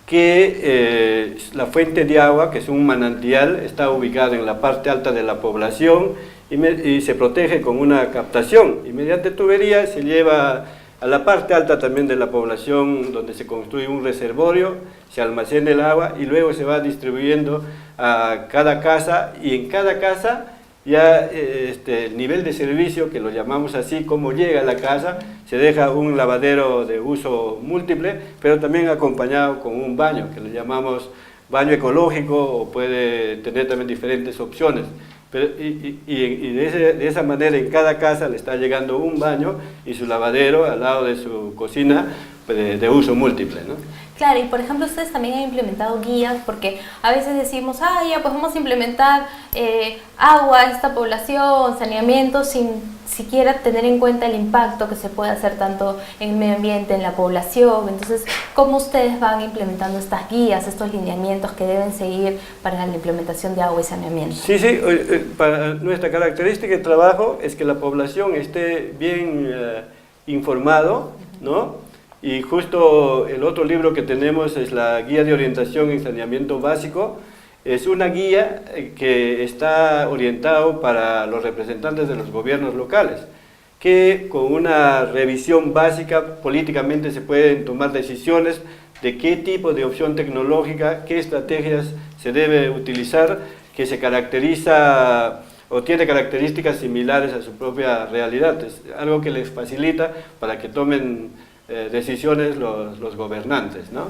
[SPEAKER 20] que la fuente de agua, que es un manantial, está ubicada en la parte alta de la población y se protege con una captación, y mediante tubería se lleva a la parte alta también de la población, donde se construye un reservorio, se almacena el agua y luego se va distribuyendo a cada casa, y en cada casa ya el nivel de servicio, que lo llamamos así, cómo llega a la casa, se deja un lavadero de uso múltiple, pero también acompañado con un baño, que le llamamos baño ecológico, o puede tener también diferentes opciones. Pero, de esa manera en cada casa le está llegando un baño y su lavadero al lado de su cocina de uso múltiple, ¿no?
[SPEAKER 1] Claro, y por ejemplo ustedes también han implementado guías, porque a veces decimos, ya pues vamos a implementar agua a esta población, saneamiento, sin siquiera tener en cuenta el impacto que se puede hacer tanto en el medio ambiente, en la población. Entonces, ¿cómo ustedes van implementando estas guías, estos lineamientos que deben seguir para la implementación de agua y saneamiento?
[SPEAKER 20] Sí, para nuestra característica de trabajo es que la población esté bien informado, ¿no? Y justo el otro libro que tenemos es la Guía de Orientación en Saneamiento Básico. Es una guía que está orientado para los representantes de los gobiernos locales, que con una revisión básica políticamente se pueden tomar decisiones de qué tipo de opción tecnológica, qué estrategias se debe utilizar, que se caracteriza o tiene características similares a su propia realidad. Es algo que les facilita para que tomen decisiones los gobernantes, ¿no?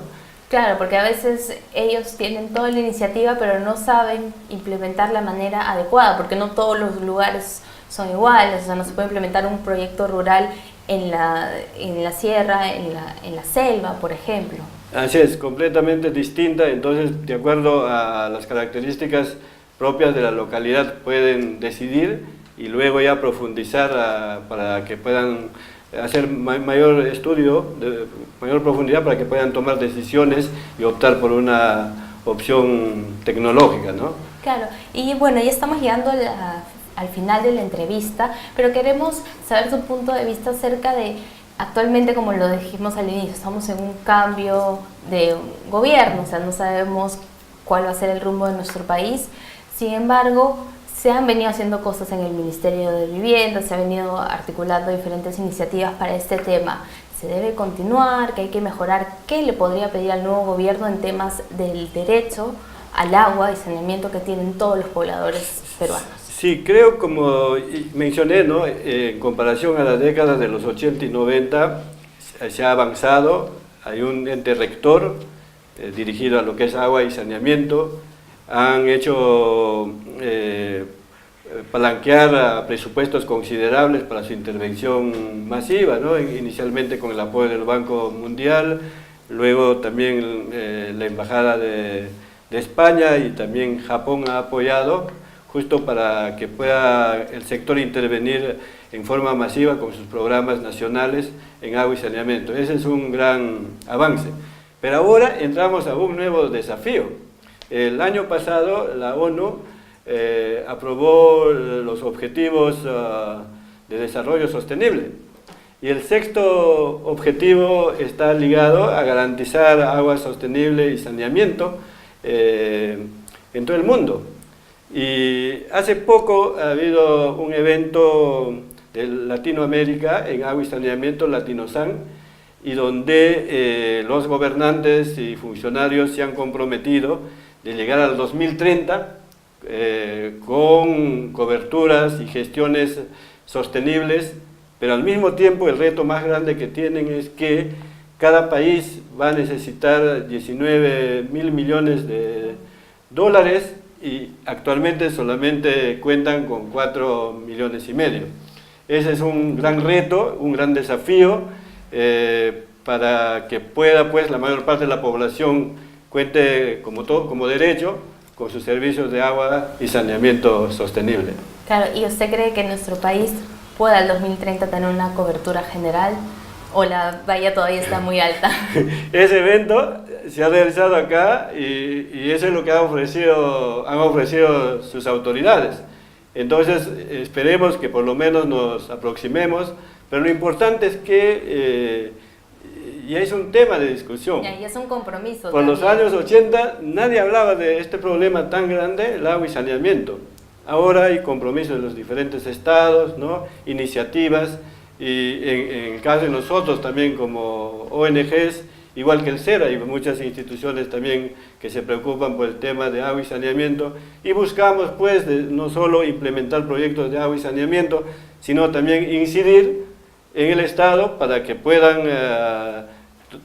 [SPEAKER 1] Claro, porque a veces ellos tienen toda la iniciativa, pero no saben implementar la manera adecuada, porque no todos los lugares son iguales. O sea, no se puede implementar un proyecto rural en la sierra, en la selva, por ejemplo.
[SPEAKER 20] Así es, completamente distinta. Entonces, de acuerdo a las características propias de la localidad, pueden decidir y luego ya profundizar para que puedan hacer mayor estudio, de mayor profundidad, para que puedan tomar decisiones y optar por una opción tecnológica, ¿no?
[SPEAKER 1] Claro, y bueno, ya estamos llegando al final de la entrevista, pero queremos saber su punto de vista acerca de, actualmente, como lo dijimos al inicio, estamos en un cambio de gobierno, o sea, no sabemos cuál va a ser el rumbo de nuestro país. Sin embargo, se han venido haciendo cosas en el Ministerio de Vivienda, se han venido articulando diferentes iniciativas para este tema. ¿Se debe continuar? ¿Qué hay que mejorar? ¿Qué le podría pedir al nuevo gobierno en temas del derecho al agua y saneamiento que tienen todos los pobladores peruanos?
[SPEAKER 20] Sí, creo, como mencioné, ¿no? En comparación a las décadas de los 80 y 90, se ha avanzado. Hay un ente rector dirigido a lo que es agua y saneamiento. Han hecho palanquear a presupuestos considerables para su intervención masiva, ¿no? Inicialmente con el apoyo del Banco Mundial, luego también la Embajada de España y también Japón ha apoyado, justo para que pueda el sector intervenir en forma masiva con sus programas nacionales en agua y saneamiento. Ese es un gran avance. Pero ahora entramos a un nuevo desafío. El año pasado la ONU aprobó los Objetivos de Desarrollo Sostenible y el sexto objetivo está ligado a garantizar agua sostenible y saneamiento en todo el mundo. Y hace poco ha habido un evento de Latinoamérica en agua y saneamiento, Latinosan, y donde los gobernantes y funcionarios se han comprometido de llegar al 2030 con coberturas y gestiones sostenibles, pero al mismo tiempo el reto más grande que tienen es que cada país va a necesitar 19.000 millones de dólares y actualmente solamente cuentan con 4,5 millones. Ese es un gran reto, un gran desafío para que pueda, pues, la mayor parte de la población cuente como derecho con sus servicios de agua y saneamiento sostenible.
[SPEAKER 1] Claro, ¿y usted cree que nuestro país pueda al 2030 tener una cobertura general o la valla todavía está muy alta?
[SPEAKER 20] Ese evento se ha realizado acá y eso es lo que han ofrecido sus autoridades. Entonces esperemos que por lo menos nos aproximemos, pero lo importante es que ya es un tema de discusión.
[SPEAKER 1] Ya es un compromiso.
[SPEAKER 20] Por los años 80 nadie hablaba de este problema tan grande, el agua y saneamiento. Ahora hay compromisos de los diferentes estados, ¿no? Iniciativas, y en el caso de nosotros también como ONGs, igual que el CER, hay muchas instituciones también que se preocupan por el tema de agua y saneamiento, y buscamos, pues, no solo implementar proyectos de agua y saneamiento, sino también incidir en el Estado para que puedan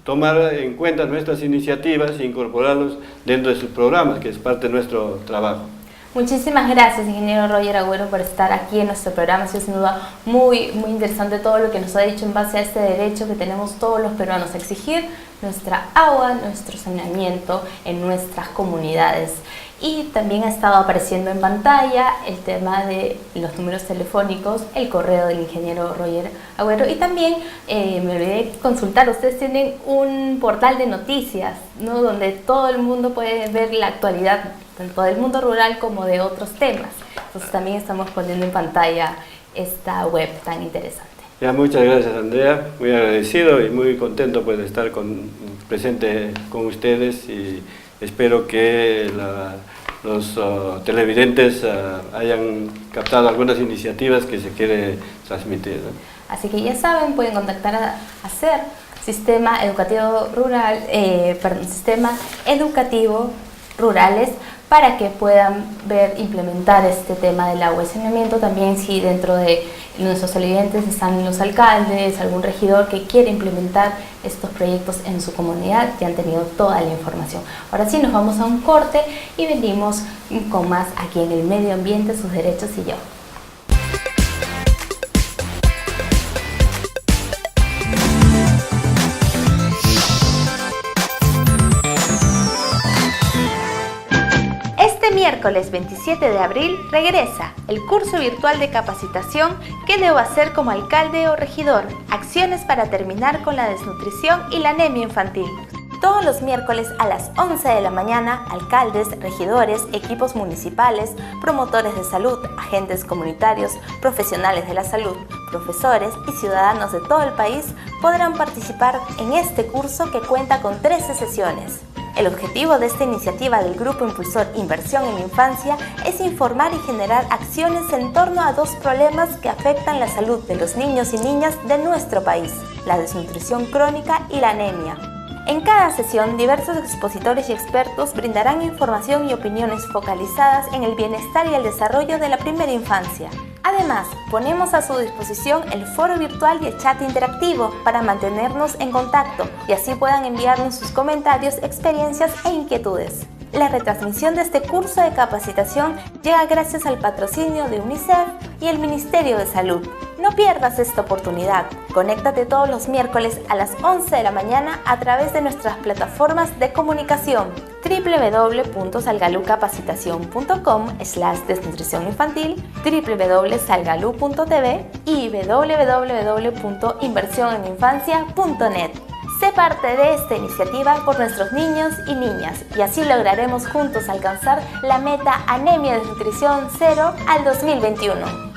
[SPEAKER 20] tomar en cuenta nuestras iniciativas e incorporarlos dentro de sus programas, que es parte de nuestro trabajo.
[SPEAKER 1] Muchísimas gracias, ingeniero Roger Agüero, por estar aquí en nuestro programa. Ha sido sin duda muy interesante todo lo que nos ha dicho en base a este derecho que tenemos todos los peruanos a exigir nuestra agua, nuestro saneamiento en nuestras comunidades. Y también ha estado apareciendo en pantalla el tema de los números telefónicos, el correo del ingeniero Roger Agüero, y también me olvidé consultar, ustedes tienen un portal de noticias, ¿no? Donde todo el mundo puede ver la actualidad, tanto del mundo rural como de otros temas. Entonces también estamos poniendo en pantalla esta web tan interesante.
[SPEAKER 20] Ya, muchas gracias, Andrea, muy agradecido y muy contento, pues, de estar presente con ustedes, y espero que los televidentes hayan captado algunas iniciativas que se quiere transmitir, ¿no?
[SPEAKER 1] Así que ya saben, pueden contactar a CER, Sistema Educativo Rural, Sistema Educativo Rurales, para que puedan implementar este tema del agua y saneamiento. También, si dentro de nuestros televidentes están los alcaldes, algún regidor que quiere implementar estos proyectos en su comunidad, ya han tenido toda la información. Ahora sí, nos vamos a un corte y venimos con más aquí en El Medio Ambiente, sus derechos y yo. Miércoles 27 de abril regresa el curso virtual de capacitación ¿Qué debo hacer como alcalde o regidor? Acciones para terminar con la desnutrición y la anemia infantil. Todos los miércoles a las 11 de la mañana, alcaldes, regidores, equipos municipales, promotores de salud, agentes comunitarios, profesionales de la salud, profesores y ciudadanos de todo el país podrán participar en este curso que cuenta con 13 sesiones. El objetivo de esta iniciativa del Grupo Impulsor Inversión en Infancia es informar y generar acciones en torno a dos problemas que afectan la salud de los niños y niñas de nuestro país: la desnutrición crónica y la anemia. En cada sesión, diversos expositores y expertos brindarán información y opiniones focalizadas en el bienestar y el desarrollo de la primera infancia. Además, ponemos a su disposición el foro virtual y el chat interactivo para mantenernos en contacto y así puedan enviarnos sus comentarios, experiencias e inquietudes. La retransmisión de este curso de capacitación llega gracias al patrocinio de UNICEF y el Ministerio de Salud. No pierdas esta oportunidad. Conéctate todos los miércoles a las 11 de la mañana a través de nuestras plataformas de comunicación www.salgalucapacitacion.com/desnutrición infantil, www.salgalu.tv y www.inversioneninfancia.net. Sé parte de esta iniciativa por nuestros niños y niñas y así lograremos juntos alcanzar la meta Anemia y Desnutrición Cero al 2021.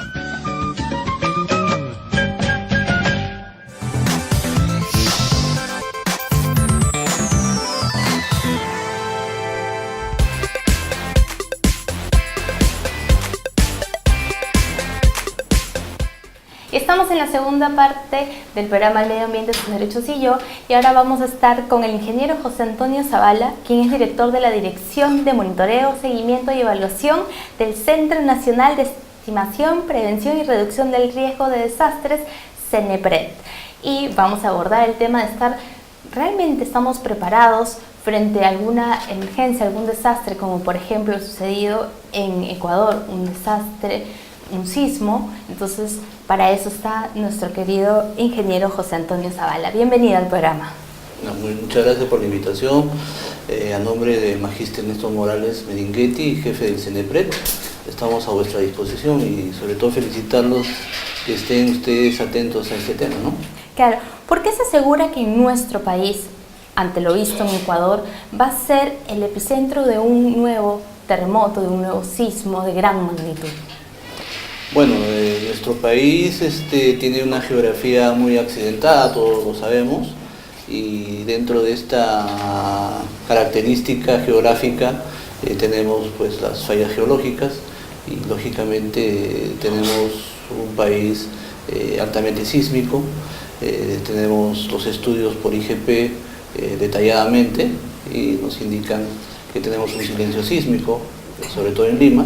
[SPEAKER 1] Estamos en la segunda parte del programa El Medio Ambiente, sus derechos y yo, y ahora vamos a estar con el ingeniero José Antonio Zavala, quien es director de la Dirección de Monitoreo, Seguimiento y Evaluación del Centro Nacional de Estimación, Prevención y Reducción del Riesgo de Desastres, CENEPRED. Y vamos a abordar el tema de ¿realmente estamos preparados frente a alguna emergencia, algún desastre, como por ejemplo el sucedido en Ecuador, un desastre, un sismo? Entonces, para eso está nuestro querido ingeniero José Antonio Zavala. Bienvenido al programa.
[SPEAKER 21] Muchas gracias por la invitación. A nombre de Magíster Néstor Morales Medinguetti, jefe del CENEPRED, estamos a vuestra disposición y sobre todo felicitarlos que estén ustedes atentos a este tema, ¿no?
[SPEAKER 1] Claro. ¿Por qué se asegura que en nuestro país, ante lo visto en Ecuador, va a ser el epicentro de un nuevo terremoto, de un nuevo sismo de gran magnitud?
[SPEAKER 21] Bueno, nuestro país tiene una geografía muy accidentada, todos lo sabemos, y dentro de esta característica geográfica tenemos pues las fallas geológicas y lógicamente tenemos un país altamente sísmico. Tenemos los estudios por IGP detalladamente y nos indican que tenemos un silencio sísmico, sobre todo en Lima,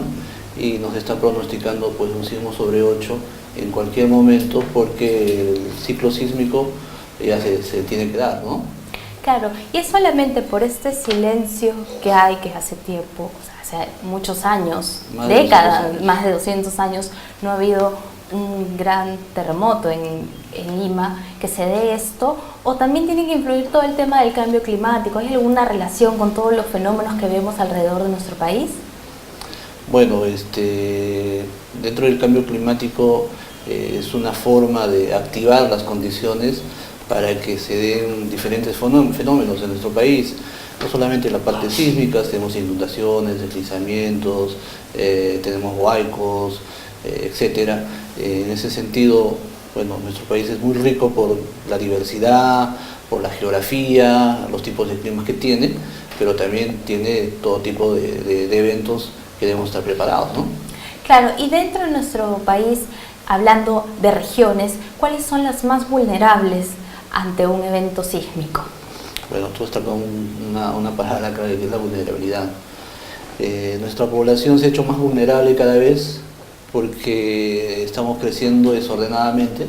[SPEAKER 21] y nos está pronosticando pues un sismo sobre 8 en cualquier momento porque el ciclo sísmico ya se tiene que dar, ¿no?
[SPEAKER 1] Claro, y es solamente por este silencio que hay, que hace tiempo, o sea, hace muchos años, décadas, más de 200 años, no ha habido un gran terremoto en Lima que se dé esto, o también tiene que influir todo el tema del cambio climático. ¿Hay alguna relación con todos los fenómenos que vemos alrededor de nuestro país?
[SPEAKER 21] Bueno, dentro del cambio climático es una forma de activar las condiciones para que se den diferentes fenómenos en nuestro país. No solamente la parte sísmica, tenemos inundaciones, deslizamientos, tenemos huaicos, etcétera. En ese sentido, bueno, nuestro país es muy rico por la diversidad, por la geografía, los tipos de climas que tiene, pero también tiene todo tipo de eventos que debemos estar preparados, ¿no?
[SPEAKER 1] Claro, y dentro de nuestro país, hablando de regiones, ¿cuáles son las más vulnerables ante un evento sísmico?
[SPEAKER 21] Bueno, tú estás con una palabra clave que es la vulnerabilidad. Nuestra población se ha hecho más vulnerable cada vez porque estamos creciendo desordenadamente,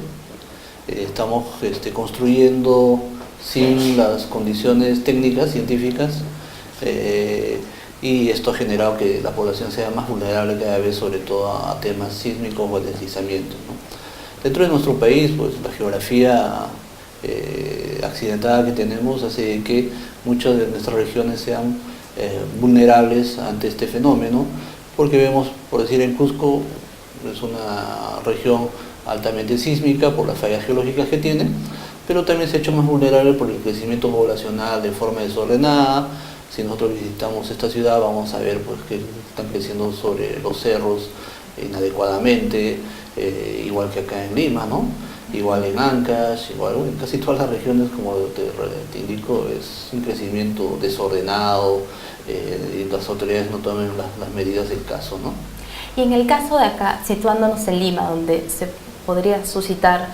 [SPEAKER 21] estamos construyendo sin las condiciones técnicas, científicas, y esto ha generado que la población sea más vulnerable cada vez, sobre todo a temas sísmicos o deslizamientos, ¿no? Dentro de nuestro país, pues la geografía accidentada que tenemos hace que muchas de nuestras regiones sean vulnerables ante este fenómeno, porque vemos, por decir, en Cusco es una región altamente sísmica por las fallas geológicas que tiene, pero también se ha hecho más vulnerable por el crecimiento poblacional de forma desordenada. Si nosotros visitamos esta ciudad vamos a ver pues, que están creciendo sobre los cerros inadecuadamente, igual que acá en Lima, ¿no? Igual en Ancash, igual en casi todas las regiones, como te indico, es un crecimiento desordenado y las autoridades no toman las medidas del caso, ¿no?
[SPEAKER 1] Y en el caso de acá, situándonos en Lima, donde se podría suscitar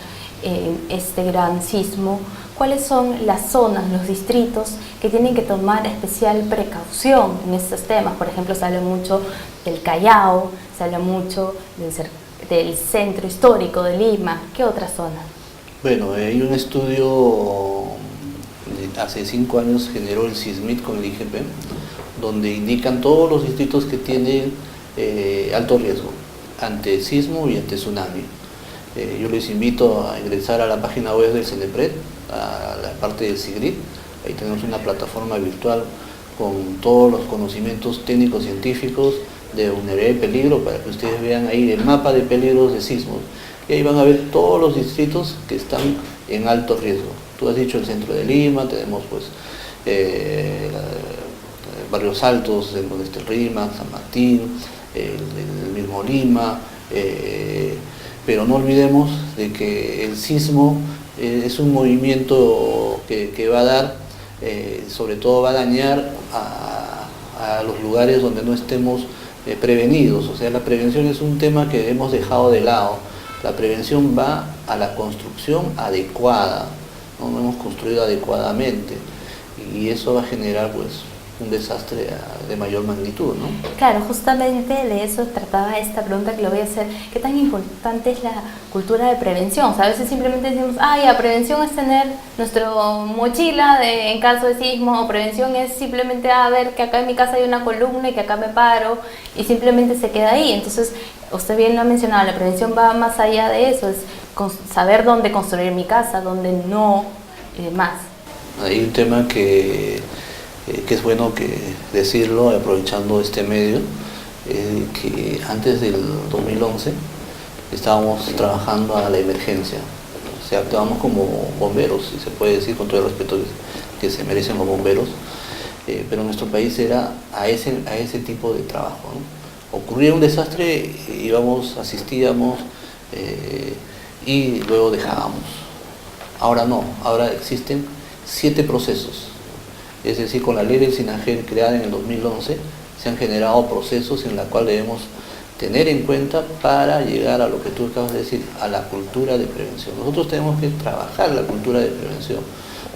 [SPEAKER 1] este gran sismo, ¿cuáles son las zonas, los distritos que tienen que tomar especial precaución en estos temas? Por ejemplo, se habla mucho del Callao, se habla mucho del centro histórico de Lima. ¿Qué otras zonas?
[SPEAKER 21] Bueno, hay un estudio, hace 5 años generó el SISMIT con el IGP, donde indican todos los distritos que tienen alto riesgo ante sismo y ante tsunami. Yo les invito a ingresar a la página web del CENEPRED, a la parte del SIGRID. Ahí tenemos una plataforma virtual con todos los conocimientos técnicos científicos de vulnerabilidad y peligro, para que ustedes vean ahí el mapa de peligros de sismos. Y ahí van a ver todos los distritos que están en alto riesgo. Tú has dicho el centro de Lima, tenemos pues barrios altos, donde está el RIMAC, San Martín, el mismo Lima, pero no olvidemos de que el sismo es un movimiento que va a dar, sobre todo va a dañar a los lugares donde no estemos prevenidos. O sea, la prevención es un tema que hemos dejado de lado. La prevención va a la construcción adecuada, no hemos construido adecuadamente y eso va a generar pues un desastre de mayor magnitud, ¿no?
[SPEAKER 1] Claro, justamente de eso trataba esta pregunta que le voy a hacer. ¿Qué tan importante es la cultura de prevención? O sea, a veces simplemente decimos, la prevención es tener nuestra mochila en caso de sismo, o prevención es simplemente ver que acá en mi casa hay una columna y que acá me paro, y simplemente se queda ahí. Entonces, usted bien lo ha mencionado, la prevención va más allá de eso, es saber dónde construir mi casa, dónde no, y demás.
[SPEAKER 21] Hay un tema que es bueno decirlo, aprovechando este medio, que antes del 2011 estábamos trabajando a la emergencia, o sea, actuábamos como bomberos, si se puede decir con todo el respeto que se merecen los bomberos, pero en nuestro país era a ese tipo de trabajo, ¿no? Ocurría un desastre, íbamos, asistíamos y luego dejábamos. Ahora no, ahora existen 7 procesos. Es decir, con la ley del SINAGEL creada en el 2011 se han generado procesos en los cuales debemos tener en cuenta para llegar a lo que tú acabas de decir, a la cultura de prevención. Nosotros tenemos que trabajar la cultura de prevención.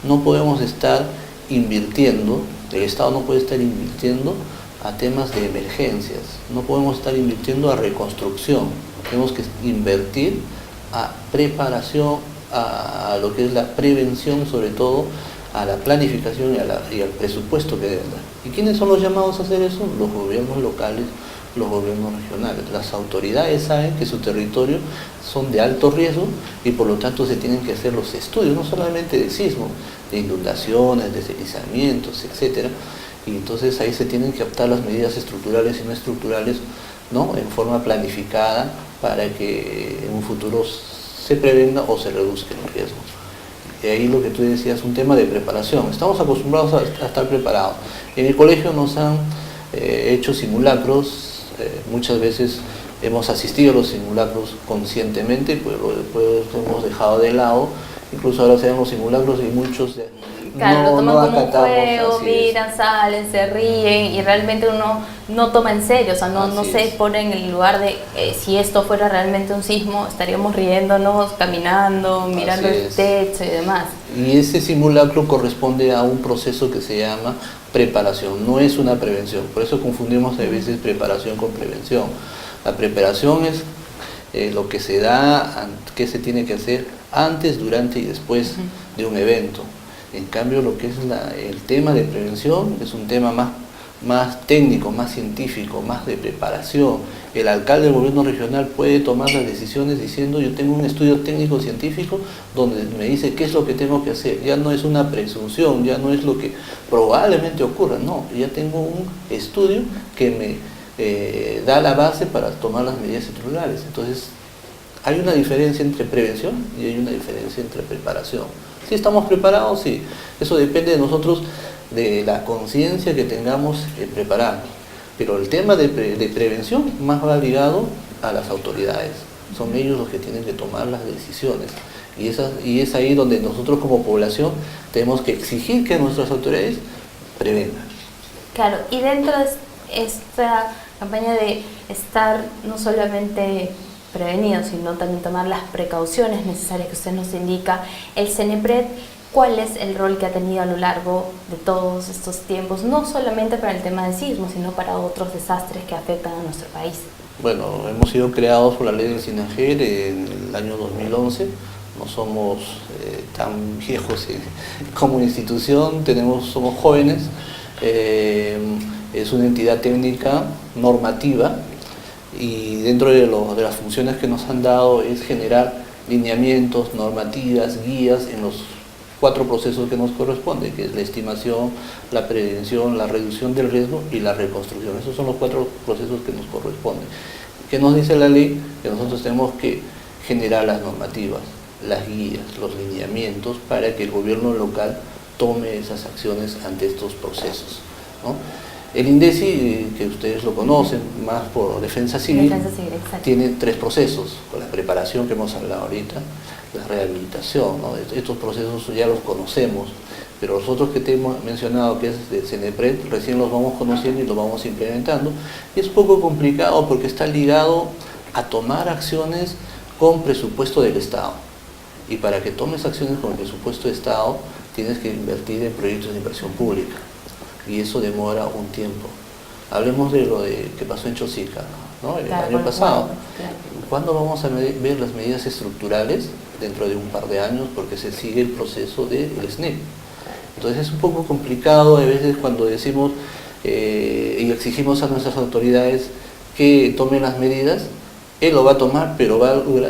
[SPEAKER 21] No podemos estar invirtiendo, el Estado no puede estar invirtiendo a temas de emergencias, no podemos estar invirtiendo a reconstrucción, tenemos que invertir a preparación, a lo que es la prevención, sobre todo a la planificación y al presupuesto que deben dar. ¿Y quiénes son los llamados a hacer eso? Los gobiernos locales, los gobiernos regionales. Las autoridades saben que su territorio son de alto riesgo y por lo tanto se tienen que hacer los estudios, no solamente de sismo, de inundaciones, de deslizamientos, etc. Y entonces ahí se tienen que adoptar las medidas estructurales y no estructurales, ¿no?, en forma planificada para que en un futuro se prevenga o se reduzca el riesgo. Y ahí lo que tú decías, un tema de preparación. Estamos acostumbrados a estar preparados. En el colegio nos han hecho simulacros, muchas veces hemos asistido a los simulacros conscientemente, pues después hemos dejado de lado. Incluso ahora se dan los simulacros y muchos
[SPEAKER 1] claro, lo toman como un juego,
[SPEAKER 21] miran,
[SPEAKER 1] salen, se ríen y realmente uno no toma en serio, o sea, no se pone en el lugar de si esto fuera realmente un sismo, estaríamos riéndonos, caminando, mirando el techo y demás.
[SPEAKER 21] Y ese simulacro corresponde a un proceso que se llama preparación, no es una prevención, por eso confundimos a veces preparación con prevención. La preparación es lo que se da, qué se tiene que hacer antes, durante y después de un evento. En cambio, lo que es el tema de prevención es un tema más técnico, más científico, más de preparación. El alcalde del gobierno regional puede tomar las decisiones diciendo: yo tengo un estudio técnico científico donde me dice qué es lo que tengo que hacer. Ya no es una presunción, ya no es lo que probablemente ocurra, no, ya tengo un estudio que me da la base para tomar las medidas estructurales. Entonces, hay una diferencia entre prevención y hay una diferencia entre preparación. ¿Sí estamos preparados? Sí. Eso depende de nosotros, de la conciencia que tengamos en prepararnos. Pero el tema de prevención más va ligado a las autoridades. Son ellos los que tienen que tomar las decisiones. Y es ahí donde nosotros como población tenemos que exigir que nuestras autoridades prevengan.
[SPEAKER 1] Claro, y dentro de esta campaña de estar no solamente prevenidos, sino también tomar las precauciones necesarias que usted nos indica, el CENEPRED, ¿cuál es el rol que ha tenido a lo largo de todos estos tiempos, no solamente para el tema de sismos, sino para otros desastres que afectan a nuestro país? Bueno, hemos sido creados por la ley del SINAGER en el año 2011, no somos tan viejos como institución, somos jóvenes, es una entidad técnica normativa y dentro de las funciones que nos han dado es generar lineamientos, normativas, guías en los 4 procesos que nos corresponden, que es la estimación, la prevención, la reducción del riesgo y la reconstrucción. Esos son los 4 procesos que nos corresponden. ¿Qué nos dice la ley? Que nosotros tenemos que generar las normativas, las guías, los lineamientos para que el gobierno local tome esas acciones ante estos procesos, ¿no? El INDECI, que ustedes lo conocen más por defensa civil, tiene 3 procesos, con la preparación que hemos hablado ahorita, la rehabilitación, ¿no? Estos procesos ya los conocemos, pero los otros que te hemos mencionado, que es de CENEPRED, recién los vamos conociendo y los vamos implementando. Y es un poco complicado porque está ligado a tomar acciones con presupuesto del Estado. Y para que tomes acciones con el presupuesto del Estado, tienes que invertir en proyectos de inversión pública. Y eso demora un tiempo. Hablemos de lo que pasó en Chosica, ¿no? El año pasado. ¿Cuándo vamos a ver las medidas estructurales? Dentro de un par de años, porque se sigue el proceso del SNEP. Entonces es un poco complicado a veces cuando decimos y exigimos a nuestras autoridades que tomen las medidas. Él lo va a tomar, pero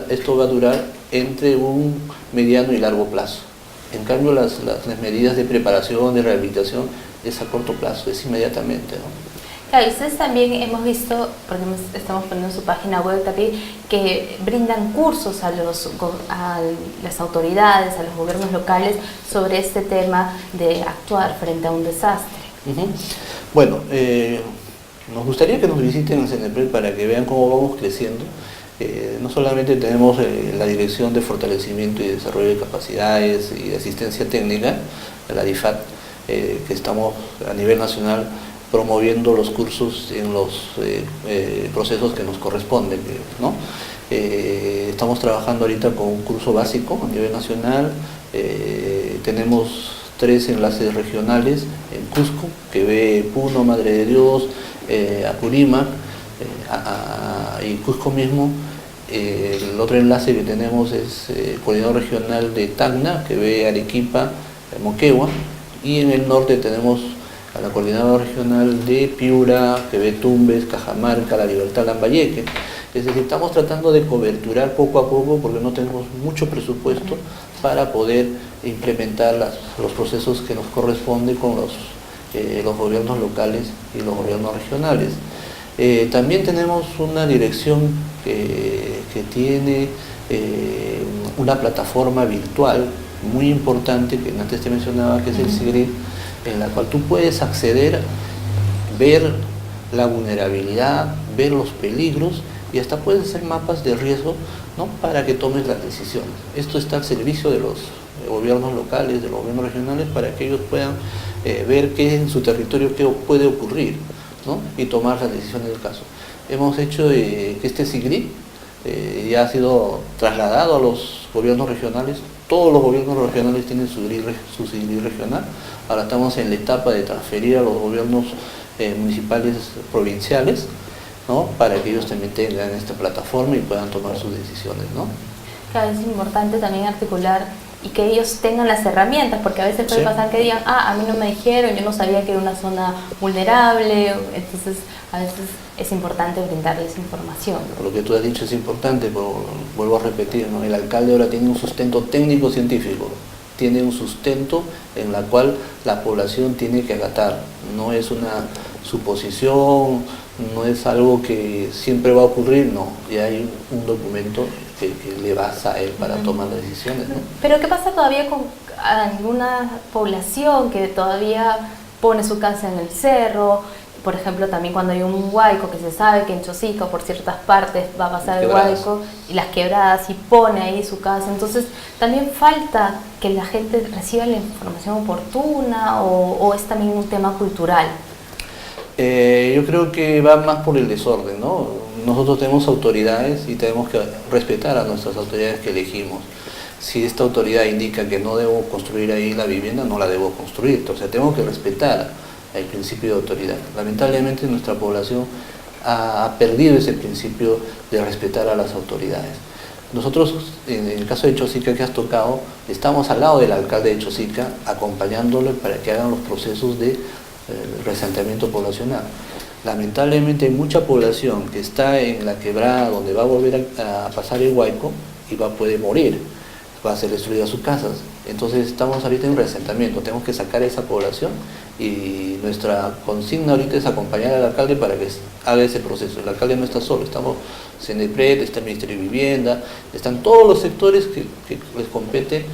[SPEAKER 1] esto va a durar entre un mediano y largo plazo. En cambio, las medidas de preparación, de rehabilitación, es a corto plazo, es inmediatamente, ¿no? Claro, ustedes también hemos visto, porque estamos poniendo en su página web también, que brindan cursos a las autoridades, a los gobiernos locales, sobre este tema de actuar frente a un desastre.
[SPEAKER 21] Bueno, nos gustaría que nos visiten en CENEPRED para que vean cómo vamos creciendo. No solamente tenemos la Dirección de Fortalecimiento y Desarrollo de Capacidades y de Asistencia Técnica, la DIFAT, que estamos a nivel nacional promoviendo los cursos en los procesos que nos corresponden, ¿no? Estamos trabajando ahorita con un curso básico a nivel nacional, tenemos 3 enlaces regionales en Cusco, que ve Puno, Madre de Dios, Apurímac y Cusco mismo. El otro enlace que tenemos es el coordinador regional de Tacna, que ve Arequipa, Moquegua, y en el norte tenemos a la coordinadora regional de Piura, que ve Tumbes, Cajamarca, La Libertad, Lambayeque. Es decir, estamos tratando de coberturar poco a poco porque no tenemos mucho presupuesto para poder implementar los procesos que nos corresponden con los gobiernos locales y los gobiernos regionales. También tenemos una dirección que tiene una plataforma virtual muy importante que antes te mencionaba, que es el SIGRIP, en la cual tú puedes acceder, ver la vulnerabilidad, ver los peligros y hasta puedes hacer mapas de riesgo, ¿no?, para que tomes las decisiones. Esto está al servicio de los gobiernos locales, de los gobiernos regionales, para que ellos puedan ver qué en su territorio qué puede ocurrir, ¿no?, y tomar las decisiones del caso. Hemos hecho que este SIGRIP ya ha sido trasladado a los gobiernos regionales. Todos los gobiernos regionales tienen su SIGRIP regional. Ahora estamos en la etapa de transferir a los gobiernos municipales provinciales, ¿no?, para que ellos también tengan esta plataforma y puedan tomar sus decisiones, ¿no?
[SPEAKER 1] Claro, es importante también articular y que ellos tengan las herramientas, porque a veces puede pasar que digan, a mí no me dijeron, yo no sabía que era una zona vulnerable, entonces a veces es importante brindarles información.
[SPEAKER 21] Lo que tú has dicho es importante, pero vuelvo a repetir, ¿no? El alcalde ahora tiene un sustento técnico-científico, tiene un sustento en la cual la población tiene que acatar, no es una suposición, no es algo que siempre va a ocurrir, no, ya hay un documento que le basa a él para tomar las decisiones, ¿no?
[SPEAKER 1] Pero ¿qué pasa todavía con alguna población que todavía pone su casa en el cerro. Por ejemplo, también cuando hay un huaico que se sabe que en Chosica por ciertas partes va a pasar el huaico y las quebradas y pone ahí su casa. Entonces también falta que la gente reciba la información oportuna o es también un tema cultural.
[SPEAKER 21] Yo creo que va más por el desorden, ¿no? Nosotros tenemos autoridades y tenemos que respetar a nuestras autoridades que elegimos. Si esta autoridad indica que no debo construir ahí la vivienda, no la debo construir. O sea, tengo que respetar el principio de autoridad. Lamentablemente nuestra población ha perdido ese principio de respetar a las autoridades. Nosotros, en el caso de Chosica que has tocado, estamos al lado del alcalde de Chosica, acompañándolo para que hagan los procesos de reasentamiento poblacional. Lamentablemente hay mucha población que está en la quebrada donde va a volver a pasar el huaico y puede morir, va a ser destruida sus casas. Entonces estamos ahorita en reasentamiento, tenemos que sacar a esa población y nuestra consigna ahorita es acompañar al alcalde para que haga ese proceso. El alcalde no está solo, estamos CENEPRED, está el Ministerio de Vivienda, están todos los sectores que les compete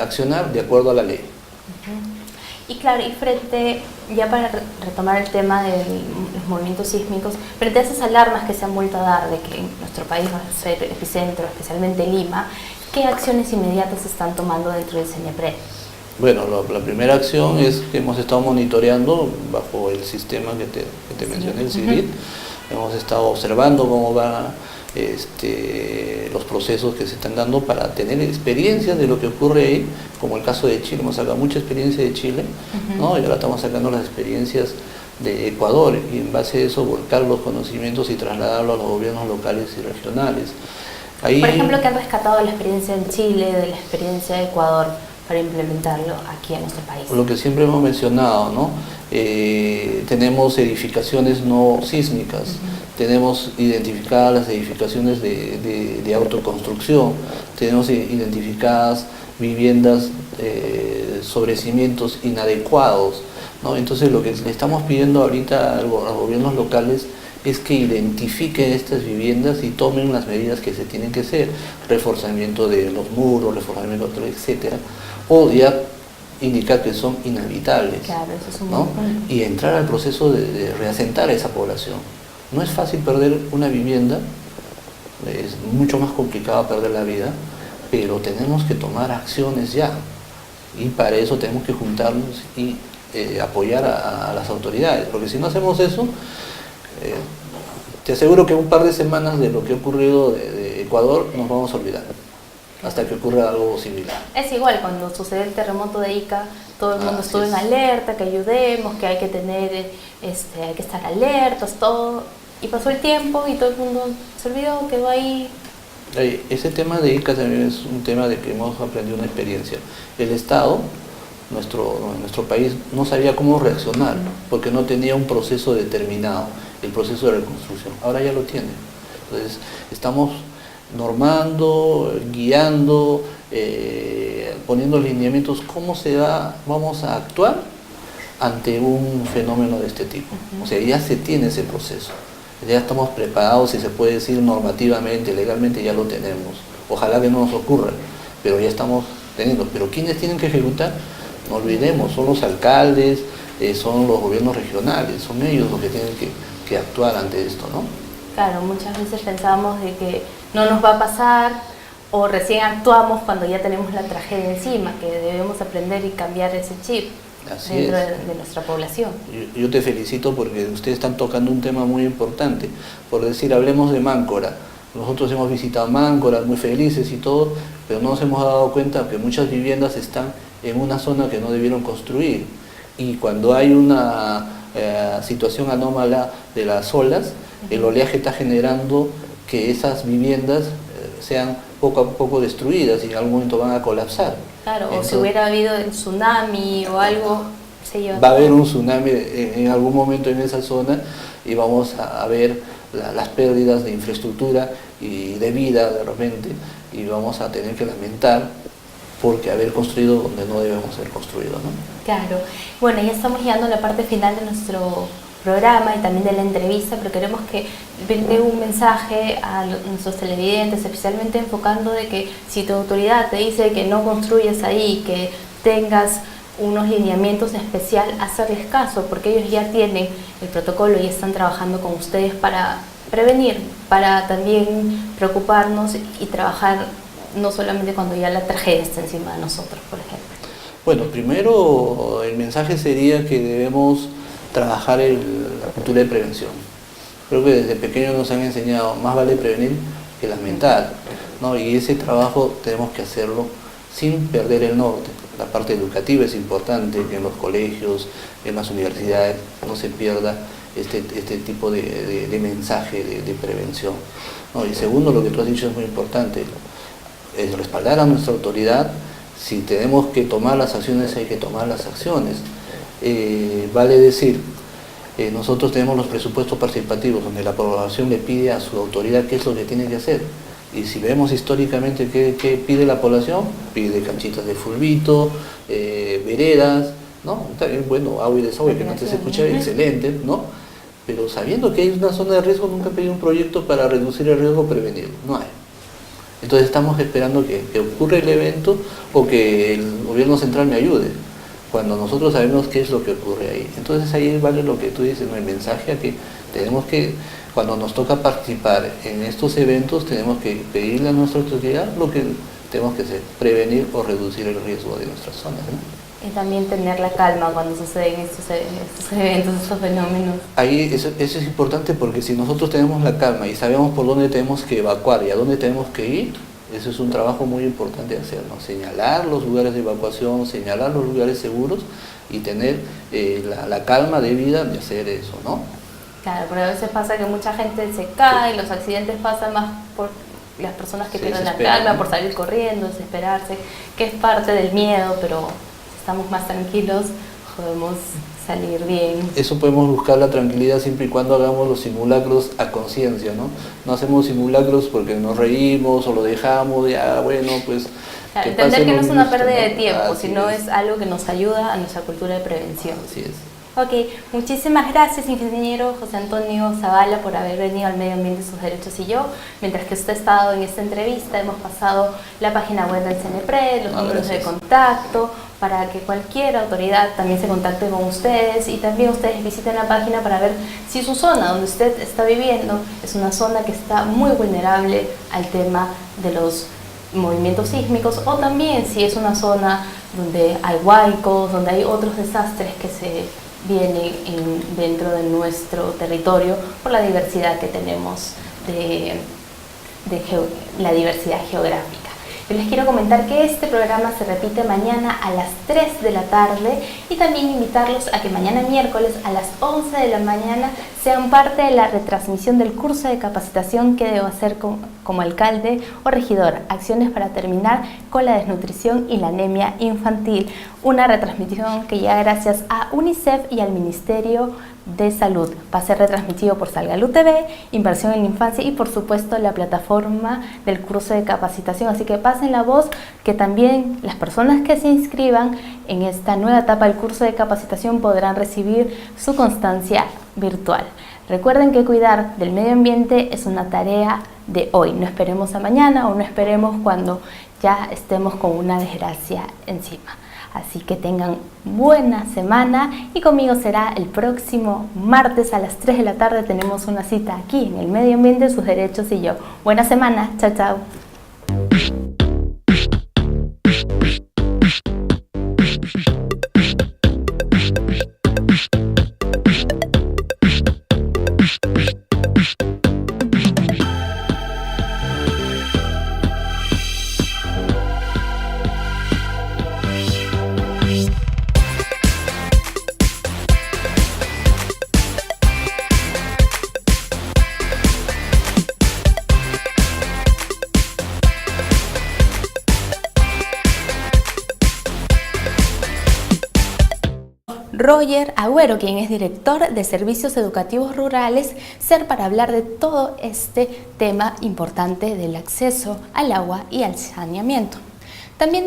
[SPEAKER 21] accionar de acuerdo a la ley.
[SPEAKER 1] Y claro, y frente, ya para retomar el tema de los movimientos sísmicos, frente a esas alarmas que se han vuelto a dar de que nuestro país va a ser epicentro, especialmente Lima, ¿qué acciones inmediatas se están tomando dentro del CENEPRED?
[SPEAKER 21] Bueno, la primera acción es que hemos estado monitoreando bajo el sistema que te mencioné, el CIRIT. Hemos estado observando cómo van los procesos que se están dando para tener experiencias de lo que ocurre ahí, como el caso de Chile. Hemos sacado mucha experiencia de Chile, ¿no? Y ahora estamos sacando las experiencias de Ecuador y en base a eso volcar los conocimientos y trasladarlos a los gobiernos locales y regionales. Ahí,
[SPEAKER 1] por ejemplo, ¿qué han rescatado de la experiencia en Chile, de la experiencia de Ecuador, para implementarlo aquí en nuestro país?
[SPEAKER 21] Lo que siempre hemos mencionado, ¿no? Tenemos edificaciones no sísmicas, tenemos identificadas las edificaciones de autoconstrucción, tenemos identificadas viviendas sobre cimientos inadecuados, ¿no? Entonces lo que le estamos pidiendo ahorita a los gobiernos locales es que identifiquen estas viviendas y tomen las medidas que se tienen que hacer, reforzamiento de los muros, reforzamiento de etcétera, o ya indicar que son inhabitables,
[SPEAKER 1] claro, eso es un
[SPEAKER 21] ¿no? Y entrar al proceso de reasentar a esa población. No es fácil perder una vivienda, es mucho más complicado perder la vida, pero tenemos que tomar acciones ya, y para eso tenemos que juntarnos y apoyar a las autoridades, porque si no hacemos eso, te aseguro que un par de semanas de lo que ha ocurrido de Ecuador nos vamos a olvidar, hasta que ocurra algo similar.
[SPEAKER 1] Es igual, cuando sucede el terremoto de Ica, todo el mundo estuvo en alerta, que ayudemos, que hay que tener, hay que estar alertas, todo, y pasó el tiempo y todo el mundo se olvidó, quedó ahí.
[SPEAKER 21] Ese tema de Ica también es un tema de que hemos aprendido una experiencia. El Estado, nuestro país, no sabía cómo reaccionar, porque no tenía un proceso determinado, el proceso de reconstrucción. Ahora ya lo tiene. Entonces, estamos normando, guiando, poniendo lineamientos, cómo vamos a actuar ante un fenómeno de este tipo. O sea, ya se tiene ese proceso, ya estamos preparados, si se puede decir normativamente, legalmente ya lo tenemos. Ojalá que no nos ocurra, pero ya estamos teniendo. Pero ¿quiénes tienen que ejecutar? No olvidemos, son los alcaldes, son los gobiernos regionales, son ellos los que tienen que actuar ante esto, ¿no?
[SPEAKER 1] Claro, muchas veces pensamos de que no nos va a pasar o recién actuamos cuando ya tenemos la tragedia encima, que debemos aprender y cambiar ese chip dentro de nuestra población.
[SPEAKER 21] Yo te felicito porque ustedes están tocando un tema muy importante. Por decir, hablemos de Máncora. Nosotros hemos visitado Máncora, muy felices y todo, pero no nos hemos dado cuenta que muchas viviendas están en una zona que no debieron construir. Y cuando hay una situación anómala de las olas, el oleaje está generando que esas viviendas sean poco a poco destruidas y en algún momento van a colapsar.
[SPEAKER 1] Claro, entonces, o si hubiera habido un tsunami o algo, se lleva.
[SPEAKER 21] Va a haber un tsunami en algún momento en esa zona y vamos a ver las pérdidas de infraestructura y de vida de repente, y vamos a tener que lamentar porque haber construido donde no debemos ser construidos, ¿no?
[SPEAKER 1] Claro. Bueno, ya estamos llegando a la parte final de nuestro programa y también de la entrevista, pero queremos que brinde un mensaje a nuestros televidentes, especialmente enfocando de que si tu autoridad te dice que no construyas ahí, que tengas unos lineamientos especial, hacerles caso, porque ellos ya tienen el protocolo y están trabajando con ustedes para prevenir, para también preocuparnos y trabajar no solamente cuando ya la tragedia está encima de nosotros, por ejemplo.
[SPEAKER 21] Bueno, primero el mensaje sería que debemos trabajar la cultura de prevención. Creo que desde pequeños nos han enseñado, más vale prevenir que lamentar, ¿no? Y ese trabajo tenemos que hacerlo sin perder el norte. La parte educativa es importante, que en los colegios, en las universidades, no se pierda este tipo de mensaje de prevención, ¿no? Y segundo, lo que tú has dicho es muy importante, es respaldar a nuestra autoridad. Si tenemos que tomar las acciones, hay que tomar las acciones. Vale decir, nosotros tenemos los presupuestos participativos, donde la población le pide a su autoridad qué es lo que tiene que hacer. Y si vemos históricamente qué pide la población, pide canchitas de fulbito, veredas, ¿no? También, bueno, agua y desagüe, que no se escucha, excelente, ¿no? Pero sabiendo que hay una zona de riesgo, nunca pedí un proyecto para reducir el riesgo o prevenirlo, no hay. Entonces estamos esperando que ocurra el evento o que el gobierno central me ayude, cuando nosotros sabemos qué es lo que ocurre ahí. Entonces ahí vale lo que tú dices, ¿no? El mensaje a que tenemos que, cuando nos toca participar en estos eventos, tenemos que pedirle a nuestra autoridad lo que tenemos que hacer, prevenir o reducir el riesgo de nuestras zonas, ¿no?
[SPEAKER 1] Y también tener la calma cuando suceden estos eventos, estos fenómenos.
[SPEAKER 21] Ahí eso es importante, porque si nosotros tenemos la calma y sabemos por dónde tenemos que evacuar y a dónde tenemos que ir, eso es un trabajo muy importante de hacer, ¿no? Señalar los lugares de evacuación, señalar los lugares seguros y tener la calma debida de hacer eso, ¿no?
[SPEAKER 1] Claro, pero a veces pasa que mucha gente se cae, los accidentes pasan más por las personas que pierden la calma, ¿no? Por salir corriendo, desesperarse, que es parte del miedo, pero estamos más tranquilos, podemos salir bien.
[SPEAKER 21] Eso podemos buscar la tranquilidad siempre y cuando hagamos los simulacros a conciencia, ¿no? No hacemos simulacros porque nos reímos o lo dejamos, ya bueno, pues...
[SPEAKER 1] Claro, entender que no es una pérdida de tiempo, sino es algo que nos ayuda a nuestra cultura de prevención.
[SPEAKER 21] Así es.
[SPEAKER 1] Ok, muchísimas gracias, ingeniero José Antonio Zavala, por haber venido al Medio Ambiente, sus derechos y yo. Mientras que usted ha estado en esta entrevista, hemos pasado la página web del CNPRED, los números de contacto, para que cualquier autoridad también se contacte con ustedes, y también ustedes visiten la página para ver si su zona donde usted está viviendo es una zona que está muy vulnerable al tema de los movimientos sísmicos, o también si es una zona donde hay huaicos, donde hay otros desastres que se vienen dentro de nuestro territorio por la diversidad que tenemos la diversidad geográfica. Yo les quiero comentar que este programa se repite mañana a las 3 de la tarde, y también invitarlos a que mañana miércoles a las 11 de la mañana sean parte de la retransmisión del curso de capacitación que debo hacer como alcalde o regidor, acciones para terminar con la desnutrición y la anemia infantil. Una retransmisión que llega gracias a UNICEF y al Ministerio de Salud. Va a ser retransmitido por Salgalú TV, Inversión en la Infancia y por supuesto la plataforma del curso de capacitación. Así que pasen la voz, que también las personas que se inscriban en esta nueva etapa del curso de capacitación podrán recibir su constancia virtual. Recuerden que cuidar del medio ambiente es una tarea de hoy. No esperemos a mañana, o no esperemos cuando ya estemos con una desgracia encima. Así que tengan buena semana, y conmigo será el próximo martes a las 3 de la tarde. Tenemos una cita aquí en el Medio Ambiente, sus derechos y yo. Buena semana, chao, chao. Roger Agüero, quien es director de Servicios Educativos Rurales, SER, para hablar de todo este tema importante del acceso al agua y al saneamiento. También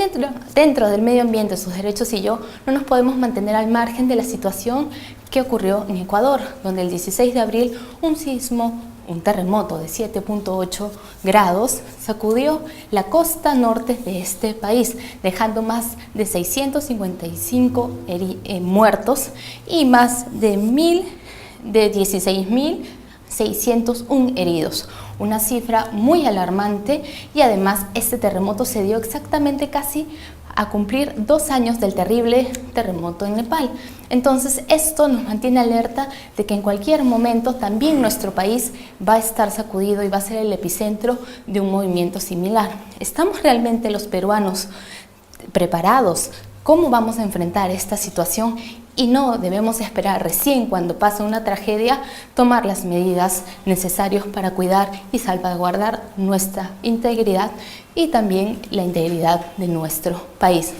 [SPEAKER 1] dentro del medio ambiente, sus derechos y yo, no nos podemos mantener al margen de la situación que ocurrió en Ecuador, donde el 16 de abril un terremoto de 7.8 grados sacudió la costa norte de este país, dejando más de 655 muertos y más de 16.601 heridos. Una cifra muy alarmante, y además este terremoto se dio exactamente casi a cumplir 2 años del terrible terremoto en Nepal. Entonces esto nos mantiene alerta de que en cualquier momento también nuestro país va a estar sacudido y va a ser el epicentro de un movimiento similar. ¿Estamos realmente los peruanos preparados? ¿Cómo vamos a enfrentar esta situación? Y no debemos esperar recién cuando pasa una tragedia tomar las medidas necesarias para cuidar y salvaguardar nuestra integridad y también la integridad de nuestro país.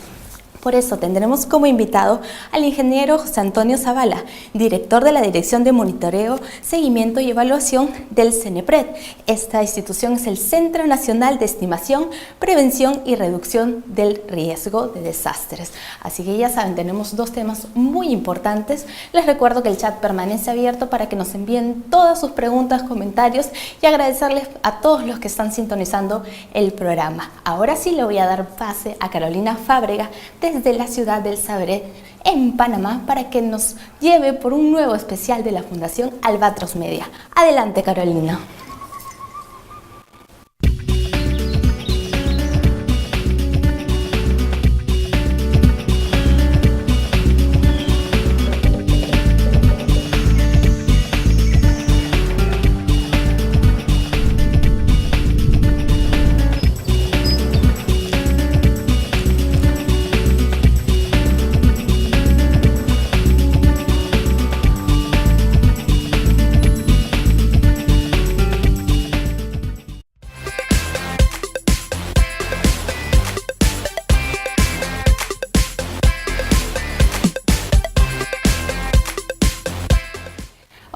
[SPEAKER 1] Por eso tendremos como invitado al ingeniero José Antonio Zavala, director de la Dirección de Monitoreo, Seguimiento y Evaluación del CENEPRED. Esta institución es el Centro Nacional de Estimación, Prevención y Reducción del Riesgo de Desastres. Así que ya saben, tenemos 2 temas muy importantes. Les recuerdo que el chat permanece abierto para que nos envíen todas sus preguntas, comentarios, y agradecerles a todos los que están sintonizando el programa. Ahora sí le voy a dar pase a Carolina Fábrega desde la ciudad del Sabré, en Panamá, para que nos lleve por un nuevo especial de la Fundación Albatros Media. Adelante, Carolina.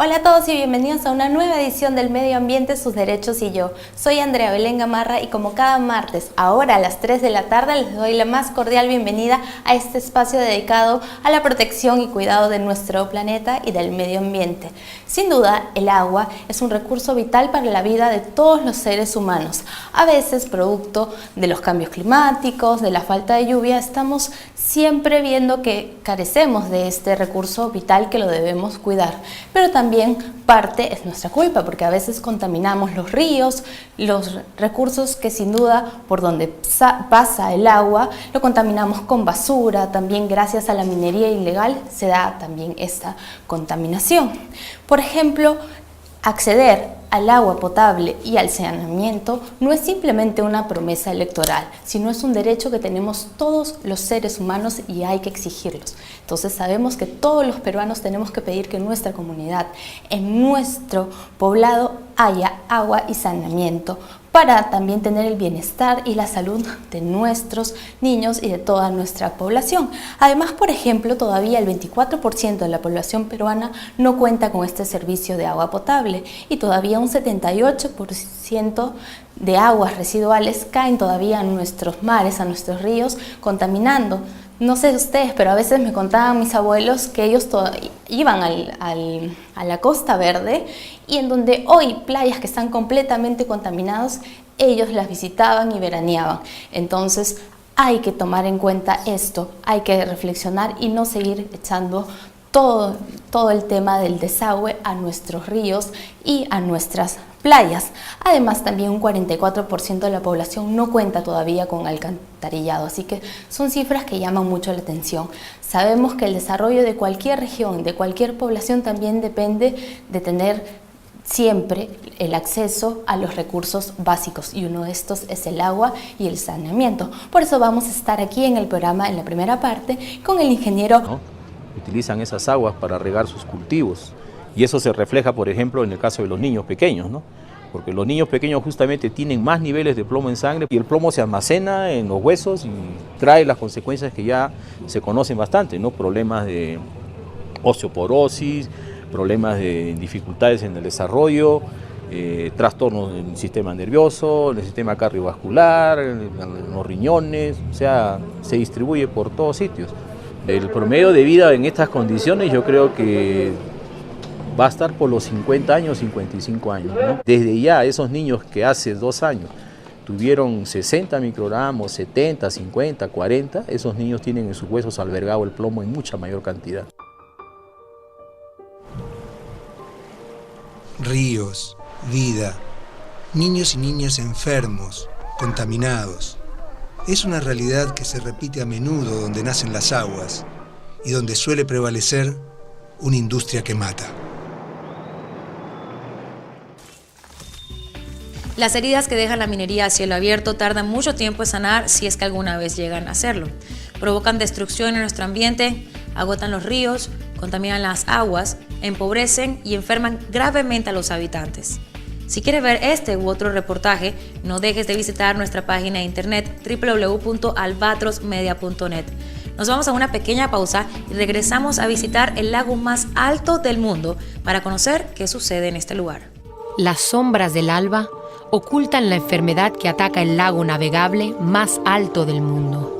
[SPEAKER 1] Hola a todos y bienvenidos a una nueva edición del Medio Ambiente, sus derechos y yo. Soy Andrea Belén Gamarra y como cada martes, ahora a las 3 de la tarde, les doy la más cordial bienvenida a este espacio dedicado a la protección y cuidado de nuestro planeta y del medio ambiente. Sin duda, el agua es un recurso vital para la vida de todos los seres humanos. A veces, producto de los cambios climáticos, de la falta de lluvia, estamos siempre viendo que carecemos de este recurso vital que lo debemos cuidar. Pero también parte es nuestra culpa, porque a veces contaminamos los ríos, los recursos que sin duda por donde pasa el agua, lo contaminamos con basura. También gracias a la minería ilegal se da también esta contaminación. Por ejemplo, acceder al agua potable y al saneamiento no es simplemente una promesa electoral, sino es un derecho que tenemos todos los seres humanos y hay que exigirlos. Entonces sabemos que todos los peruanos tenemos que pedir que en nuestra comunidad, en nuestro poblado, haya agua y saneamiento, para también tener el bienestar y la salud de nuestros niños y de toda nuestra población. Además, por ejemplo, todavía el 24% de la población peruana no cuenta con este servicio de agua potable y todavía un 78% de aguas residuales caen todavía en nuestros mares, a nuestros ríos, contaminando. No sé ustedes, pero a veces me contaban mis abuelos que ellos iban a la Costa Verde y en donde hoy playas que están completamente contaminadas, ellos las visitaban y veraneaban. Entonces hay que tomar en cuenta esto, hay que reflexionar y no seguir echando todo el tema del desagüe a nuestros ríos y a nuestras playas. Además, también un 44% de la población no cuenta todavía con alcantarillado, así que son cifras que llaman mucho la atención. Sabemos que el desarrollo de cualquier región, de cualquier población, también depende de tener siempre el acceso a los recursos básicos, y uno de estos es el agua y el saneamiento. Por eso vamos a estar aquí en el programa, en la primera parte, con el ingeniero.
[SPEAKER 9] Utilizan esas aguas para regar sus cultivos. Y eso se refleja, por ejemplo, en el caso de los niños pequeños, ¿no? Porque los niños pequeños justamente tienen más niveles de plomo en sangre y el plomo se almacena en los huesos y trae las consecuencias que ya se conocen bastante, ¿no? Problemas de osteoporosis, problemas de dificultades en el desarrollo, trastornos en el sistema nervioso, en el sistema cardiovascular, en los riñones, o sea, se distribuye por todos sitios. El promedio de vida en estas condiciones yo creo que va a estar por los 50 años, 55 años, ¿no? Desde ya, esos niños que hace 2 años tuvieron 60 microgramos, 70, 50, 40, esos niños tienen en sus huesos albergado el plomo en mucha mayor cantidad.
[SPEAKER 4] Ríos, vida, niños y niñas enfermos, contaminados. Es una realidad que se repite a menudo donde nacen las aguas y donde suele prevalecer una industria que mata.
[SPEAKER 2] Las heridas que deja la minería a cielo abierto tardan mucho tiempo en sanar si es que alguna vez llegan a hacerlo. Provocan destrucción en nuestro ambiente, agotan los ríos, contaminan las aguas, empobrecen y enferman gravemente a los habitantes. Si quieres ver este u otro reportaje, no dejes de visitar nuestra página de internet www.albatrosmedia.net. Nos vamos a una pequeña pausa y regresamos a visitar el lago más alto del mundo para conocer qué sucede en este lugar.
[SPEAKER 11] Las sombras del alba ocultan la enfermedad que ataca el lago navegable más alto del mundo.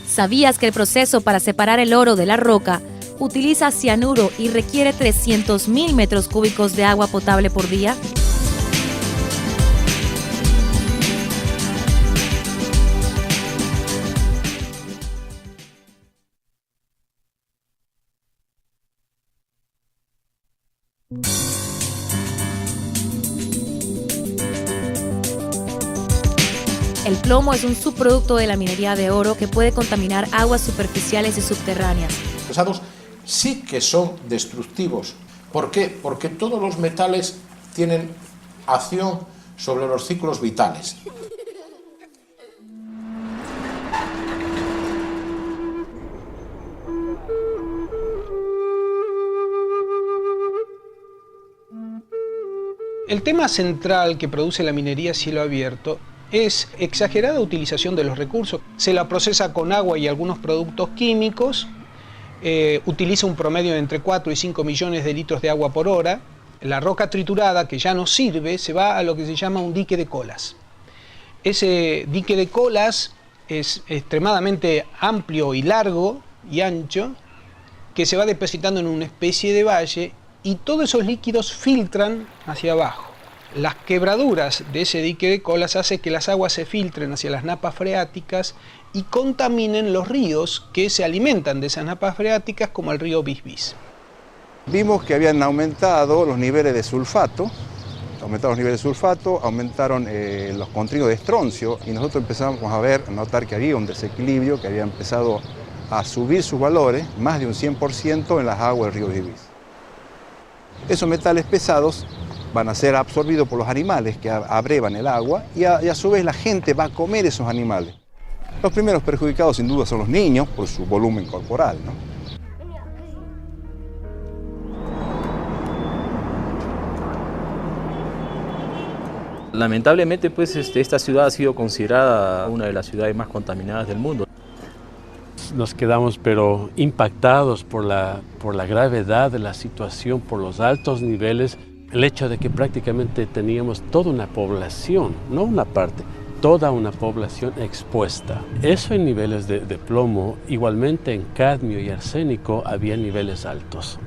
[SPEAKER 11] ¿Sabías que el proceso para separar el oro de la roca utiliza cianuro y requiere 300.000 metros cúbicos de agua potable por día? El plomo es un subproducto de la minería de oro que puede contaminar aguas superficiales y subterráneas.
[SPEAKER 6] Los pesados sí que son destructivos. ¿Por qué? Porque todos los metales tienen acción sobre los ciclos vitales.
[SPEAKER 7] El tema central que produce la minería a cielo abierto es exagerada utilización de los recursos. Se la procesa con agua y algunos productos químicos, utiliza un promedio de entre 4 y 5 millones de litros de agua por hora. La roca triturada, que ya no sirve, se va a lo que se llama un dique de colas. Ese dique de colas es extremadamente amplio y largo y ancho, que se va depositando en una especie de valle y todos esos líquidos filtran hacia abajo. Las quebraduras de ese dique de colas hacen que las aguas se filtren hacia las napas freáticas y contaminen los ríos que se alimentan de esas napas freáticas, como el río Bisbis.
[SPEAKER 8] Vimos que habían aumentado los niveles de sulfato, aumentaron los contenidos de estroncio y nosotros empezamos a notar que había un desequilibrio, que había empezado a subir sus valores más de un 100% en las aguas del río Bisbis. Esos metales pesados van a ser absorbidos por los animales que abrevan el agua y a su vez la gente va a comer esos animales. Los primeros perjudicados sin duda son los niños por su volumen corporal, ¿no?
[SPEAKER 9] Lamentablemente, pues, esta ciudad ha sido considerada una de las ciudades más contaminadas del mundo.
[SPEAKER 10] Nos quedamos pero impactados por la gravedad de la situación, por los altos niveles, el hecho de que prácticamente teníamos toda una población, no una parte, toda una población expuesta. Eso en niveles de plomo, igualmente en cadmio y arsénico había niveles altos.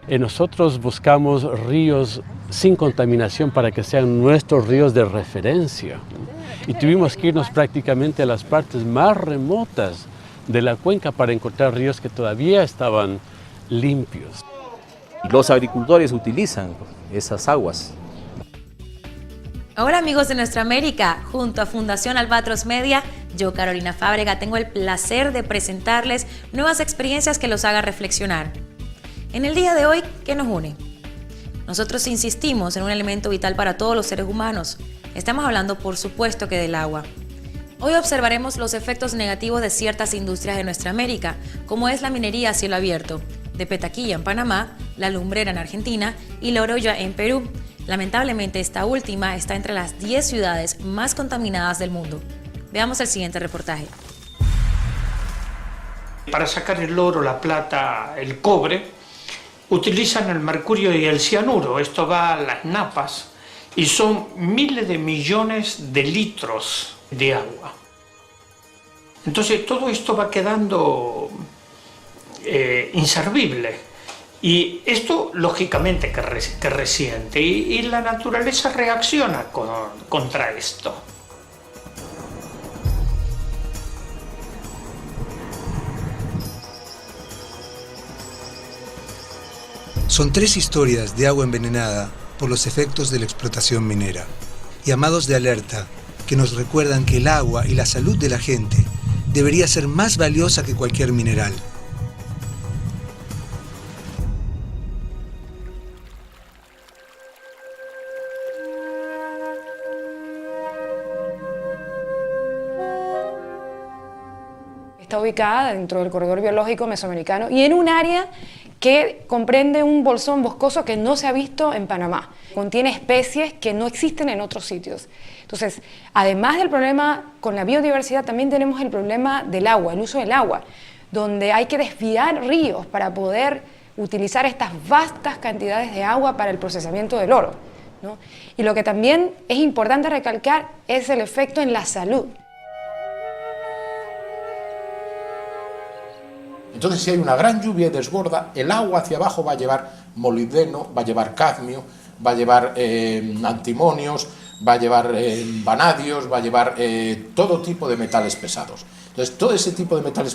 [SPEAKER 10] Nosotros buscamos ríos sin contaminación para que sean nuestros ríos de referencia. Y tuvimos que irnos prácticamente a las partes más remotas de la cuenca para encontrar ríos que todavía estaban limpios.
[SPEAKER 9] Y los agricultores utilizan esas aguas.
[SPEAKER 2] Ahora, amigos de Nuestra América, junto a Fundación Albatros Media, yo, Carolina Fábrega, tengo el placer de presentarles nuevas experiencias que los hagan reflexionar. En el día de hoy, ¿qué nos une? Nosotros insistimos en un elemento vital para todos los seres humanos. Estamos hablando, por supuesto, que del agua. Hoy observaremos los efectos negativos de ciertas industrias de Nuestra América, como es la minería a cielo abierto, de Petaquilla en Panamá, la lumbrera en Argentina y la Oroya en Perú. Lamentablemente, esta última está entre las 10 ciudades más contaminadas del mundo. Veamos el siguiente reportaje.
[SPEAKER 3] Para sacar el oro, la plata, el cobre, utilizan el mercurio y el cianuro. Esto va a las napas y son miles de millones de litros de agua. Entonces todo esto va quedando inservible. Y esto, lógicamente, que resiente. Y la naturaleza reacciona contra esto.
[SPEAKER 4] Son 3 historias de agua envenenada por los efectos de la explotación minera. Llamados de alerta que nos recuerdan que el agua y la salud de la gente debería ser más valiosa que cualquier mineral.
[SPEAKER 5] Está ubicada dentro del corredor biológico mesoamericano y en un área que comprende un bolsón boscoso que no se ha visto en Panamá. Contiene especies que no existen en otros sitios. Entonces, además del problema con la biodiversidad, también tenemos el problema del agua, el uso del agua, donde hay que desviar ríos para poder utilizar estas vastas cantidades de agua para el procesamiento del oro, ¿no? Y lo que también es importante recalcar es el efecto en la salud.
[SPEAKER 6] Entonces, si hay una gran lluvia y desborda, el agua hacia abajo va a llevar molibdeno, va a llevar cadmio, va a llevar antimonios, va a llevar vanadios, va a llevar todo tipo de metales pesados. Entonces, todo ese tipo de metales pesados